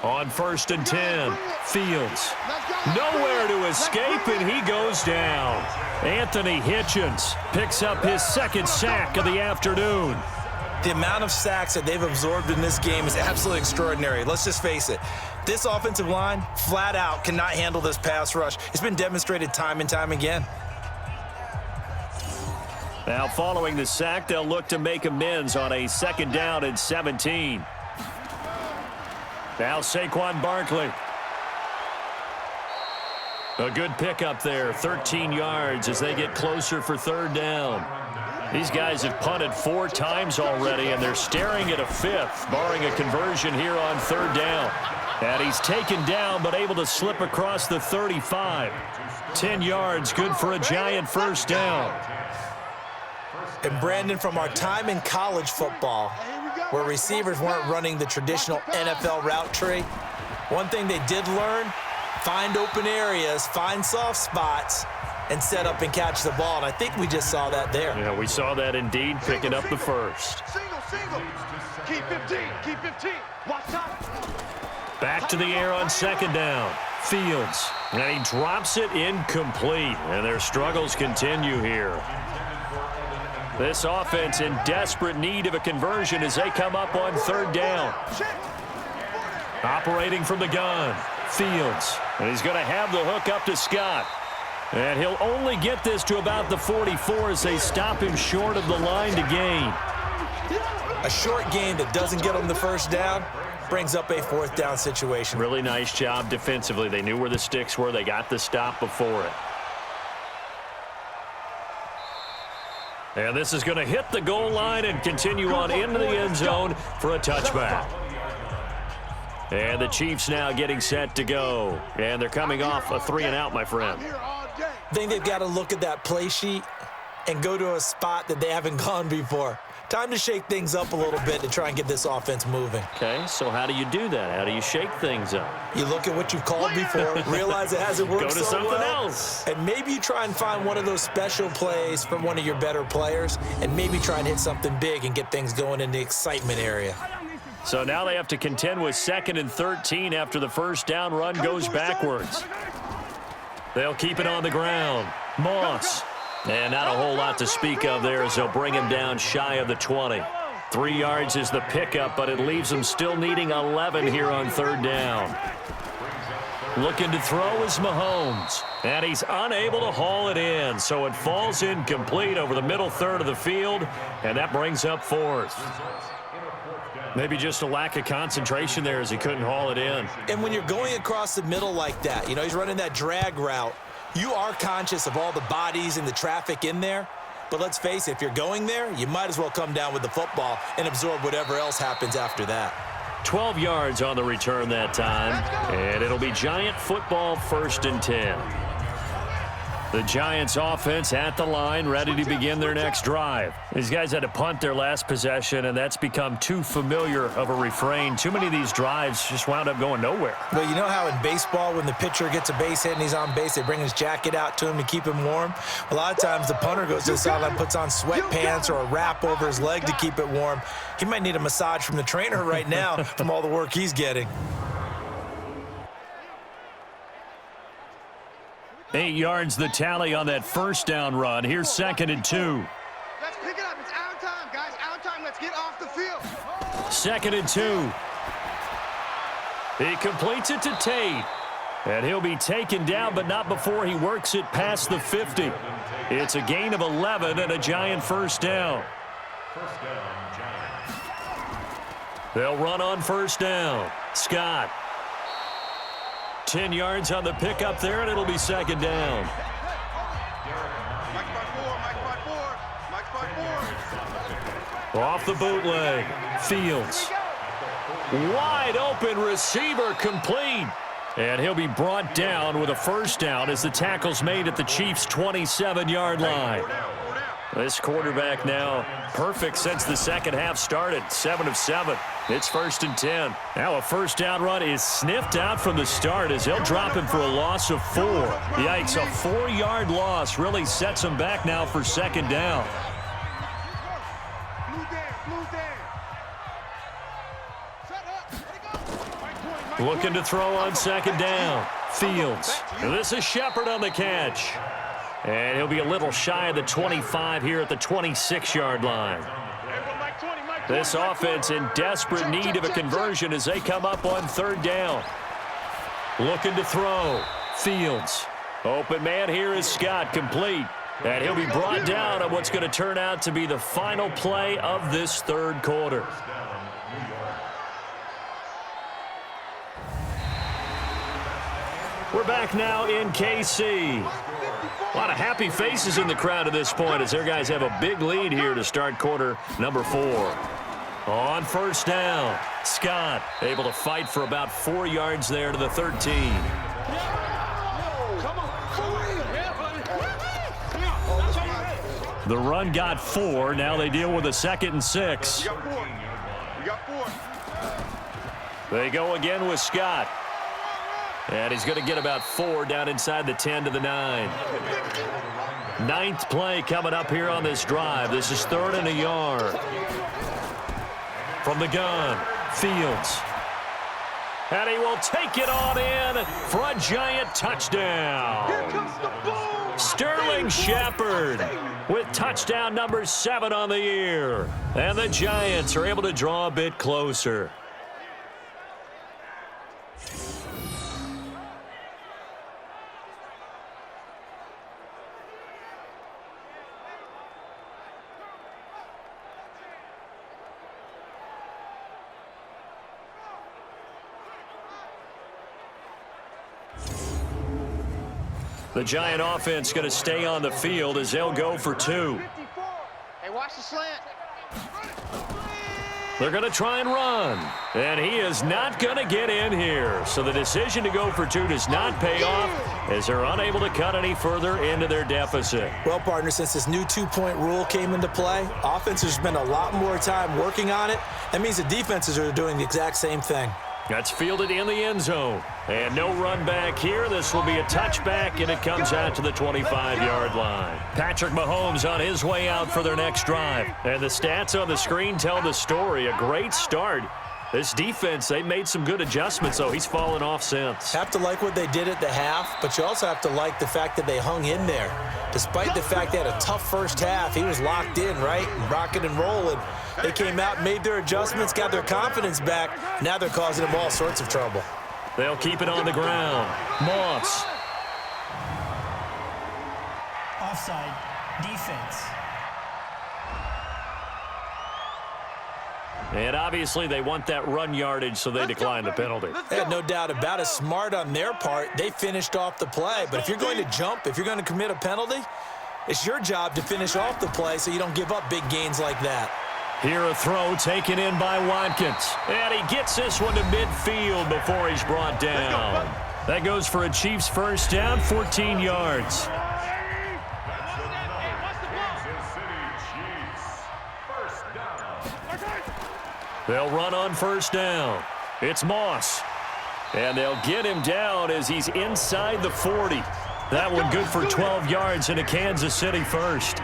On 1st and 10, Fields. Nowhere to escape, and he goes down. Anthony Hitchens picks up his second sack of the afternoon. The amount of sacks that they've absorbed in this game is absolutely extraordinary. Let's just face it. This offensive line, flat out, cannot handle this pass rush. It's been demonstrated time and time again. Now, following the sack, they'll look to make amends on a 2nd down and 17. Now, Saquon Barkley. A good pickup there, 13 yards as they get closer for 3rd down. These guys have punted 4 times already, and they're staring at a 5th, barring a conversion here on 3rd down. And he's taken down, but able to slip across the 35. 10 yards, good for a Giant first down. And Brandon, from our time in college football, where receivers weren't running the traditional NFL route tree, one thing they did learn, find open areas, find soft spots, and set up and catch the ball. And I think we just saw that there. Yeah, we saw that indeed, picking up the first. Single. Keep 15. Watch out. Back to the air on 2nd down. Fields. And he drops it incomplete. And their struggles continue here. This offense in desperate need of a conversion as they come up on 3rd down. Operating from the gun, Fields. And he's going to have the hook up to Scott. And he'll only get this to about the 44 as they stop him short of the line to gain. A short gain that doesn't get them the first down brings up a 4th down situation. Really nice job defensively. They knew where the sticks were. They got the stop before it. And this is going to hit the goal line and continue on into the end zone for a touchback. And the Chiefs now getting set to go. And they're coming off a 3-and-out, my friend. I think they've got to look at that play sheet and go to a spot that they haven't gone before. Time to shake things up a little bit to try and get this offense moving. Okay, so how do you do that? How do you shake things up? You look at what you've called before, realize it hasn't worked Go to so something well, else. and maybe you try and find one of those special plays from one of your better players, and maybe try and hit something big and get things going in the excitement area. So now they have to contend with 2nd and 13 after the first down run goes backwards. They'll keep it on the ground. Moss. And not a whole lot to speak of there as they'll bring him down shy of the 20. 3 yards is the pickup, but it leaves them still needing 11 here on 3rd down. Looking to throw is Mahomes. And he's unable to haul it in, so it falls incomplete over the middle third of the field, and that brings up 4th. Maybe just a lack of concentration there as he couldn't haul it in. And when you're going across the middle like that, you know, he's running that drag route, you are conscious of all the bodies and the traffic in there. But let's face it, if you're going there, you might as well come down with the football and absorb whatever else happens after that. 12 yards on the return that time, and it'll be Giant football 1st and 10. The Giants offense at the line, ready to begin their next drive. These guys had to punt their last possession, and that's become too familiar of a refrain. Too many of these drives just wound up going nowhere. Well, you know how in baseball, when the pitcher gets a base hit and he's on base, they bring his jacket out to him to keep him warm? A lot of times the punter goes to the sideline, puts on sweatpants or a wrap over his leg to keep it warm. He might need a massage from the trainer right now from all the work he's getting. 8 yards the tally on that first down run. Here's 2nd and 2. Let's pick it up. It's our time, guys. Our time. Let's Get off the field. 2nd and 2. He completes it to Tate. And he'll be taken down, but not before he works it past the 50. It's a gain of 11 and a Giant first down. They'll run on first down. Scott. 10 yards on the pickup there, and it'll be 2nd down. Off the bootleg. Fields. Wide open receiver complete. And he'll be brought down with a first down as the tackle's made at the Chiefs' 27-yard line. This quarterback now perfect since the second half started. 7 of 7. It's 1st and 10. Now a first down run is sniffed out from the start as they'll drop him for a loss of 4. Yikes, a 4-yard loss really sets him back now for 2nd down. Looking to throw on 2nd down. Fields. This is Shepard on the catch. And he'll be a little shy of the 25 here at the 26-yard line. This offense in desperate need of a conversion as they come up on 3rd down. Looking to throw. Fields. Open man here is Scott, complete. And he'll be brought down on what's going to turn out to be the final play of this 3rd quarter. We're back now in KC. A lot of happy faces in the crowd at this point as their guys have a big lead here to start quarter number 4. On first down, Scott able to fight for about 4 yards there to the 13. The run got 4. Now they deal with a 2nd and 6. They go again with Scott. And he's going to get about 4 down inside the 10 to the 9. 9th play coming up here on this drive. This is 3rd and a yard. From the gun, Fields. And he will take it on in for a Giant touchdown. Sterling Shepard with touchdown number 7 on the year. And the Giants are able to draw a bit closer. The Giant offense going to stay on the field as they'll go for 2. Hey, watch the slant. They're going to try and run. And he is not going to get in here. So the decision to go for 2 does not pay off as they're unable to cut any further into their deficit. Well, partner, since this new 2-point rule came into play, offenses spend a lot more time working on it. That means the defenses are doing the exact same thing. That's fielded in the end zone. And no run back here. This will be a touchback, and it comes out to the 25-yard line. Patrick Mahomes on his way out for their next drive. And the stats on the screen tell the story. A great start. This defense, they made some good adjustments, though. He's fallen off since. Have to like what they did at the half, but you also have to like the fact that they hung in there. Despite the fact they had a tough first half, he was locked in, right? And rocking and rolling. They came out and made their adjustments, got their confidence back. Now they're causing them all sorts of trouble. They'll keep it on the ground. Moss. Offside. Defense. And obviously they want that run yardage, so they decline the penalty. They had no doubt about it. Smart on their part. They finished off the play. But if you're going to jump, if you're going to commit a penalty, it's your job to finish off the play so you don't give up big gains like that. Here a throw taken in by Watkins. And he gets this one to midfield before he's brought down. That goes for a Chiefs first down, 14 yards. They'll run on first down. It's Moss. And they'll get him down as he's inside the 40. That one good for 12 yards into Kansas City first.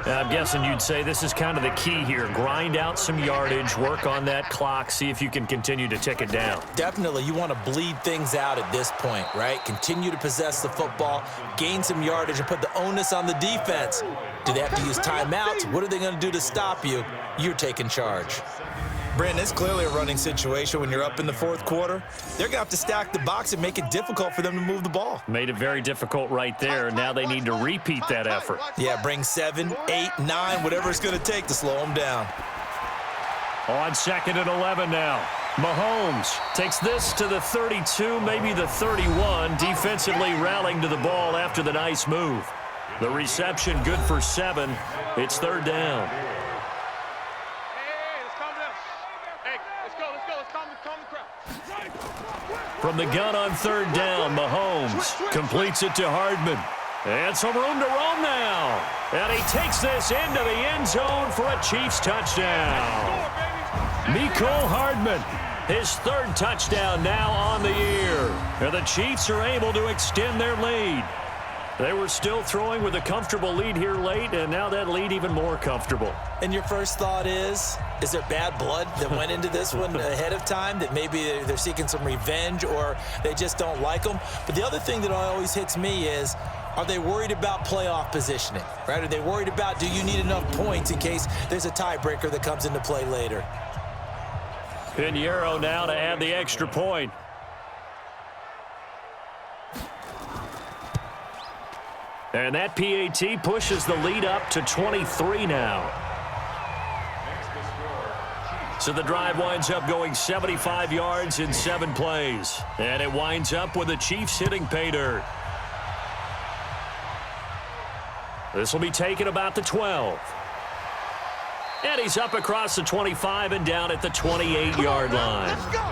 I'm guessing you'd say this is kind of the key here. Grind out some yardage, work on that clock, see if you can continue to tick it down. Definitely, you want to bleed things out at this point, right? Continue to possess the football, gain some yardage, and put the onus on the defense. Do they have to use timeouts? What are they going to do to stop you? You're taking charge. Brandon, it's clearly a running situation when you're up in the fourth quarter. They're going to have to stack the box and make it difficult for them to move the ball. Made it very difficult right there. Now they need to repeat that effort. Yeah, bring 7, 8, 9, whatever it's going to take to slow them down. On 2nd and 11 now. Mahomes takes this to the 32, maybe the 31, defensively rallying to the ball after the nice move. The reception good for 7. It's 3rd down. From the gun on 3rd down, Mahomes completes it to Hardman. And some room to roam now. And he takes this into the end zone for a Chiefs touchdown. Mecole Hardman, his 3rd touchdown now on the year. And the Chiefs are able to extend their lead. They were still throwing with a comfortable lead here late, and now that lead even more comfortable. And your first thought is there bad blood that went into this one ahead of time, that maybe they're seeking some revenge or they just don't like them? But the other thing that always hits me is, are they worried about playoff positioning, right? Are they worried about, do you need enough points in case there's a tiebreaker that comes into play later? Pinheiro now to add the extra point. And that PAT pushes the lead up to 23 now. So the drive winds up going 75 yards in 7 plays. And it winds up with the Chiefs hitting pay dirt. This will be taken about the 12. And he's up across the 25 and down at the 28-yard line. Let's go.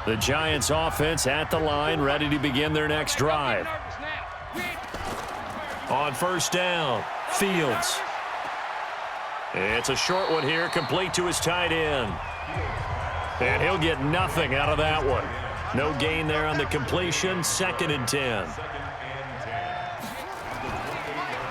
The Giants offense at the line, ready to begin their next drive. On 1st down, Fields. It's a short one here, complete to his tight end. And he'll get nothing out of that one. No gain there on the completion, 2nd and 10.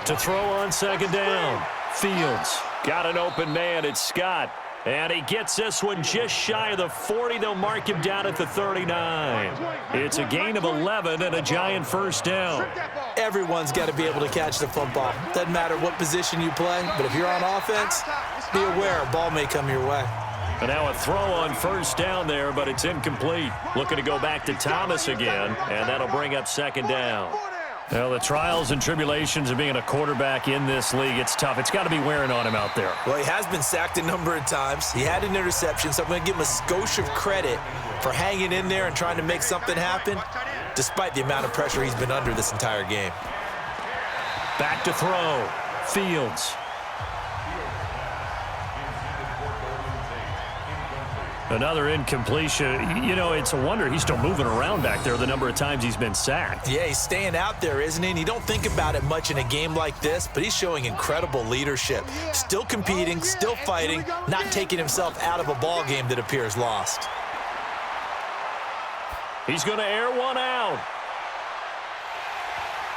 To throw on 2nd down, Fields. Got an open man, it's Scott. And he gets this one just shy of the 40. They'll mark him down at the 39. It's a gain of 11 and a Giant 1st down. Everyone's got to be able to catch the football. Doesn't matter what position you play, but if you're on offense, be aware a ball may come your way. And now a throw on 1st down there, but it's incomplete. Looking to go back to Thomas again, and that'll bring up 2nd down. Well, the trials and tribulations of being a quarterback in this league, it's tough. It's got to be wearing on him out there. Well, he has been sacked a number of times. He had an interception, so I'm going to give him a skosh of credit for hanging in there and trying to make something happen, despite the amount of pressure he's been under this entire game. Back to throw. Fields. Another incompletion. You know, it's a wonder he's still moving around back there the number of times he's been sacked. Yeah, he's staying out there, isn't he? And you don't think about it much in a game like this, but he's showing incredible leadership. Still competing, still fighting, not taking himself out of a ball game that appears lost. He's going to air one out.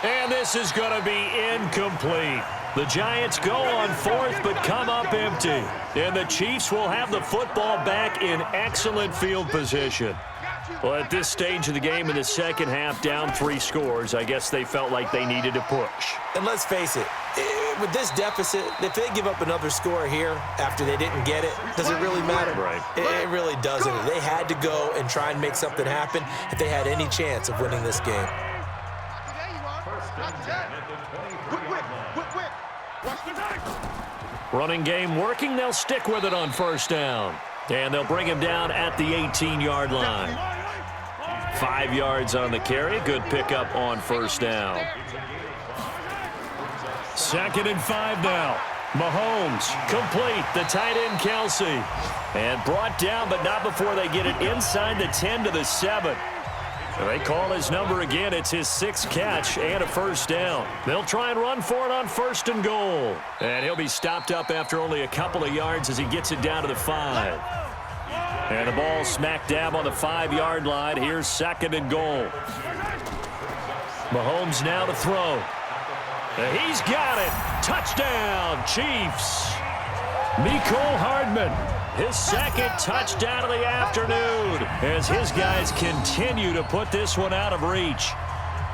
And this is going to be incomplete. The Giants go on 4th but come up empty. And the Chiefs will have the football back in excellent field position. Well, at this stage of the game in the second half, down 3 scores, I guess they felt like they needed to push. And let's face it, with this deficit, if they give up another score here after they didn't get it, does it really matter? Right. It really doesn't. They had to go and try and make something happen if they had any chance of winning this game. Running game working. They'll stick with it on 1st down. And they'll bring him down at the 18-yard line. 5 yards on the carry. Good pickup on 1st down. 2nd and 5 now. Mahomes complete. The tight end Kelsey. And brought down, but not before they get it inside the 10 to the 7. They call his number again. It's his 6th catch and a 1st down. They'll try and run for it on 1st and goal. And he'll be stopped up after only a couple of yards as he gets it down to the 5. And the ball smack dab on the 5-yard line. Here's 2nd and goal. Mahomes now to throw. He's got it. Touchdown, Chiefs. Mecole Hardman, his second touchdown of the afternoon as his guys continue to put this one out of reach.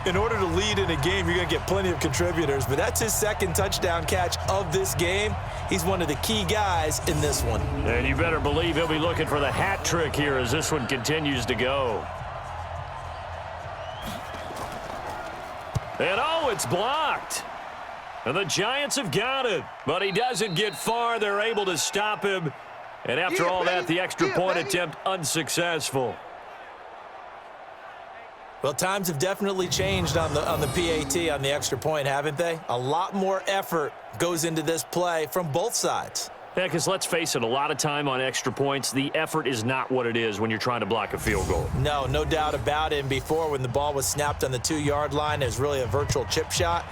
In order to lead in a game, you're going to get plenty of contributors, but that's his second touchdown catch of this game. He's one of the key guys in this one. And you better believe he'll be looking for the hat trick here as this one continues to go. And oh, it's blocked. And the Giants have got it, but he doesn't get far. They're able to stop him. And after all that, the extra point attempt unsuccessful. Well, times have definitely changed on the PAT, on the extra point, haven't they? A lot more effort goes into this play from both sides. Yeah, because let's face it, a lot of time on extra points, the effort is not what it is when you're trying to block a field goal. No doubt about it. And before, when the ball was snapped on the 2-yard line, it was really a virtual chip shot.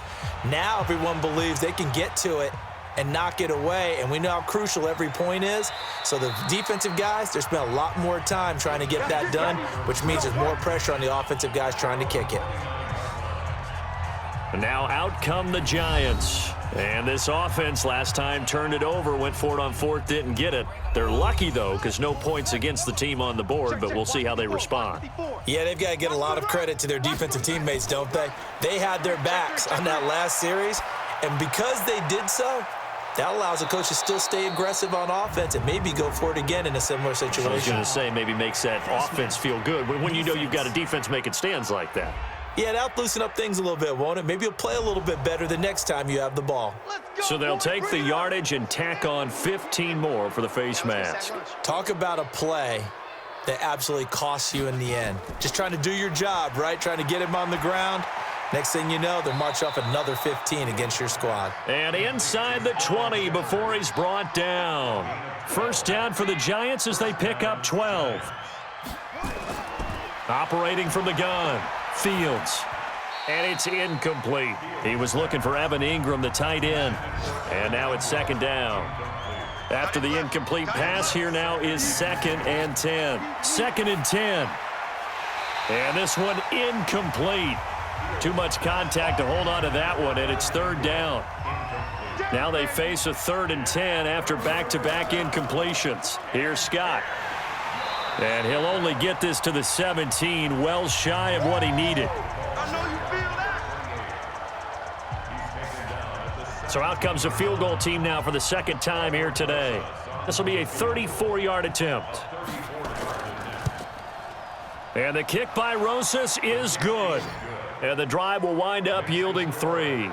Now everyone believes they can get to it and knock it away, and we know how crucial every point is. So the defensive guys, they spent a lot more time trying to get that done, which means there's more pressure on the offensive guys trying to kick it. And now out come the Giants. And this offense last time turned it over, went for it on fourth, didn't get it. They're lucky, though, because no points against the team on the board, but we'll see how they respond. Yeah, they've got to get a lot of credit to their defensive teammates, don't they? They had their backs on that last series, and because they did so, that allows the coach to still stay aggressive on offense and maybe go for it again in a similar situation. I was going to say maybe makes that offense feel good when you know you've got a defense making stands like that. Yeah, that'll loosen up things a little bit, won't it? Maybe you'll play a little bit better the next time you have the ball. So they'll take the yardage and tack on 15 more for the face mask. Talk about a play that absolutely costs you in the end. Just trying to do your job, right? Trying to get him on the ground. Next thing you know, they'll march off another 15 against your squad. And inside the 20 before he's brought down. First down for the Giants as they pick up 12. Operating from the gun, Fields. And it's incomplete. He was looking for Evan Ingram, the tight end. And now it's second down. After the incomplete pass, here now is 2nd and 10. 2nd and 10. And this one incomplete. Too much contact to hold on to that one, and it's 3rd down. Now they face a 3rd and 10 after back-to-back incompletions. Here's Scott. And he'll only get this to the 17, well shy of what he needed. So out comes a field goal team now for the second time here today. This will be a 34-yard attempt. And the kick by Rosas is good. And the drive will wind up yielding 3.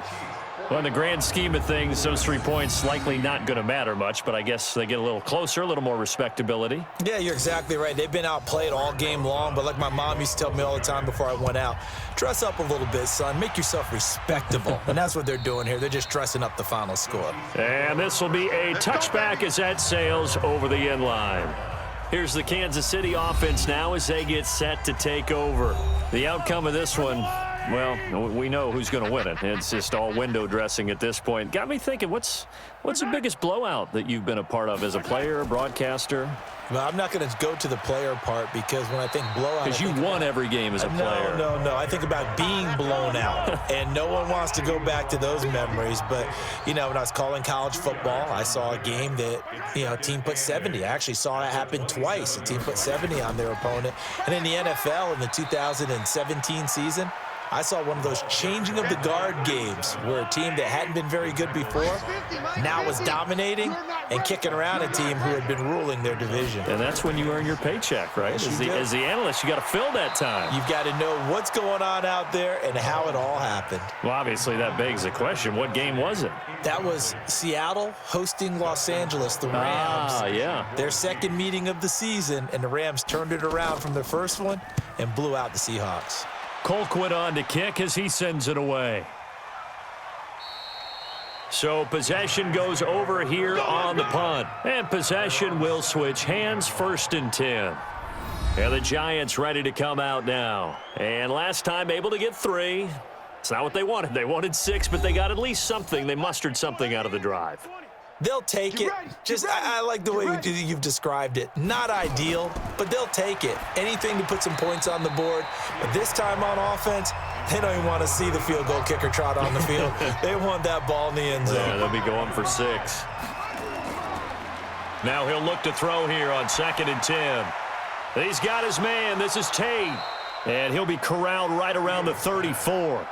Well, in the grand scheme of things, those 3 points likely not going to matter much, but I guess they get a little closer, a little more respectability. Yeah, you're exactly right. They've been outplayed all game long, but like my mom used to tell me all the time before I went out, dress up a little bit, son. Make yourself respectable. And that's what they're doing here. They're just dressing up the final score. And this will be a touchback as that sails over the end line. Here's the Kansas City offense now as they get set to take over. The outcome of this one, well, we know who's going to win it. It's just all window dressing at this point. Got me thinking, what's the biggest blowout that you've been a part of as a player, broadcaster? Well, I'm not going to go to the player part because when I think blowout... Because you won every game as a player. No. I think about being blown out, and no one wants to go back to those memories. But, when I was calling college football, I saw a game that, a team put 70. I actually saw it happen twice. A team put 70 on their opponent. And in the NFL in the 2017 season, I saw one of those changing of the guard games where a team that hadn't been very good before now was dominating and kicking around a team who had been ruling their division. And that's when you earn your paycheck, right? As the analyst, you got to fill that time. You've got to know what's going on out there and how it all happened. Well, obviously that begs the question, what game was it? That was Seattle hosting Los Angeles, the Rams. Yeah. Their second meeting of the season, and the Rams turned it around from their first one and blew out the Seahawks. Colquitt on to kick as he sends it away. So possession goes over here on the punt. And possession will switch hands, 1st and 10. And the Giants ready to come out now. And last time able to get 3. It's not what they wanted. They wanted 6, but they got at least something. They mustered something out of the drive. They'll take it. I like the way you've described it. Not ideal, but they'll take it. Anything to put some points on the board. But this time on offense, They don't even want to see the field goal kicker trot on the field. They want that ball in the end zone. Yeah, they'll be going for 6. Now he'll look to throw here on 2nd and 10. He's got his man. This is Tate. And he'll be corralled right around the 34.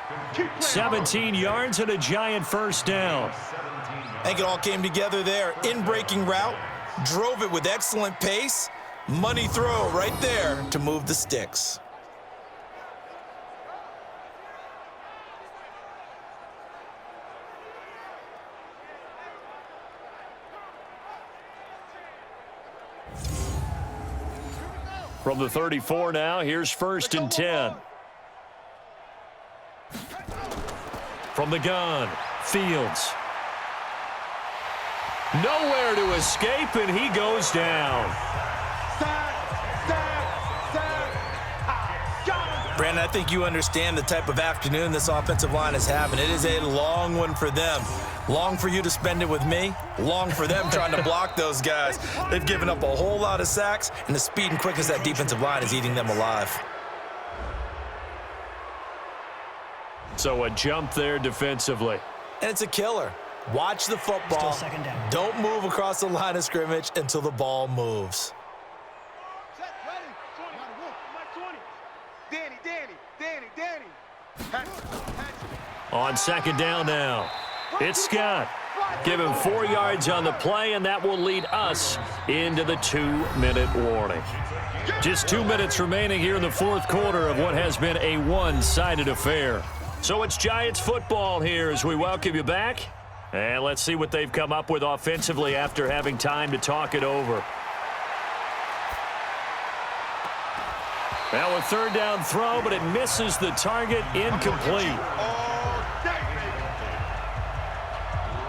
17 yards and a giant first down. I think it all came together there. In-breaking route, drove it with excellent pace. Money throw right there to move the sticks. From the 34 now, here's 1st and 10. From the gun, Fields. Nowhere to escape, and he goes down. Brandon, I think you understand the type of afternoon this offensive line is having. It is a long one for them. Long for you to spend it with me. Long for them trying to block those guys. They've given up a whole lot of sacks, and the speed and quickness of that defensive line is eating them alive. So a jump there defensively. And it's a killer. Watch the football. Still 2nd down. Don't move across the line of scrimmage until the ball moves. On 2nd down now, it's Scott. Give him 4 yards on the play, and that will lead us into the 2-minute warning. Just 2 minutes remaining here in the 4th quarter of what has been a one-sided affair. So it's Giants football here as we welcome you back. And let's see what they've come up with offensively after having time to talk it over. Now a 3rd down throw, but it misses the target, incomplete.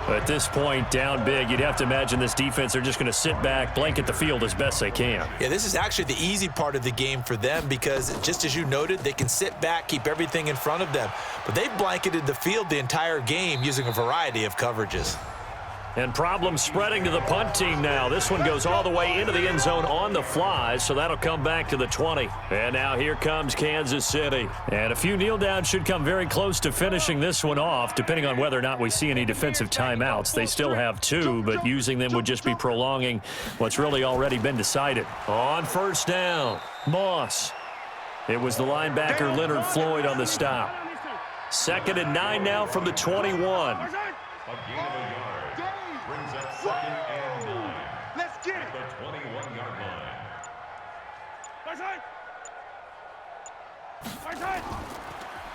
At this point, down big, you'd have to imagine this defense are just going to sit back, blanket the field as best they can. Yeah, this is actually the easy part of the game for them because, just as you noted, they can sit back, keep everything in front of them. But they've blanketed the field the entire game using a variety of coverages. And problems spreading to the punt team now. This one goes all the way into the end zone on the fly, so that'll come back to the 20. And now here comes Kansas City. And a few kneel downs should come very close to finishing this one off, depending on whether or not we see any defensive timeouts. They still have 2, but using them would just be prolonging what's really already been decided. On 1st down, Moss. It was the linebacker Leonard Floyd on the stop. 2nd and 9 now from the 21. Let's get it. The 21-yard line.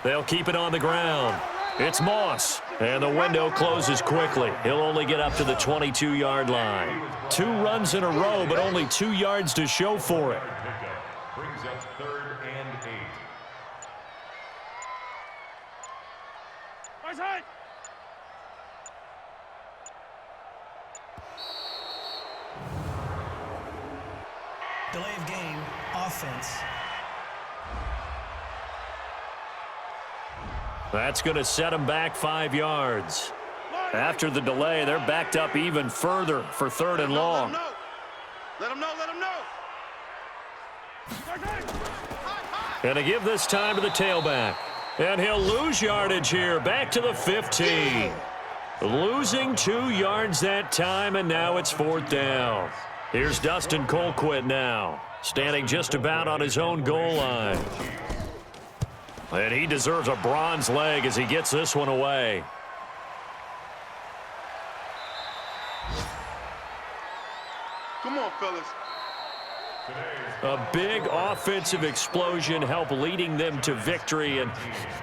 They'll keep it on the ground. It's Moss, and the window closes quickly. He'll only get up to the 22-yard line. 2 runs in a row, but only 2 yards to show for it. Brings up 3rd and 8. Delay of game, offense. That's going to set them back 5 yards. After the delay, they're backed up even further for 3rd and long. Let them know. And to give this time to the tailback. And he'll lose yardage here, back to the 15. Losing 2 yards that time, and now it's 4th down. Here's Dustin Colquitt now, standing just about on his own goal line. And he deserves a bronze leg as he gets this one away. Come on, fellas. A big offensive explosion helped leading them to victory. And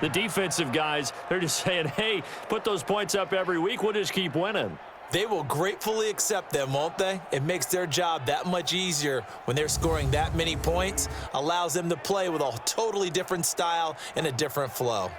the defensive guys, they're just saying, hey, put those points up every week. We'll just keep winning. They will gratefully accept them, won't they? It makes their job that much easier when they're scoring that many points. Allows them to play with a totally different style and a different flow.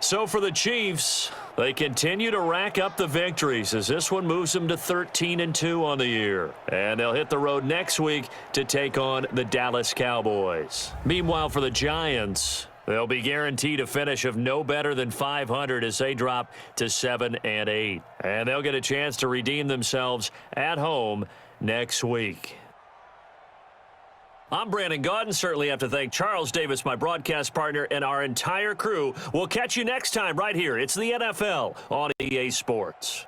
So for the Chiefs, they continue to rack up the victories as this one moves them to 13-2 on the year. And they'll hit the road next week to take on the Dallas Cowboys. Meanwhile, for the Giants, they'll be guaranteed a finish of no better than 500 as they drop to 7-8. And they'll get a chance to redeem themselves at home next week. I'm Brandon Gaudin. Certainly have to thank Charles Davis, my broadcast partner, and our entire crew. We'll catch you next time right here. It's the NFL on EA Sports.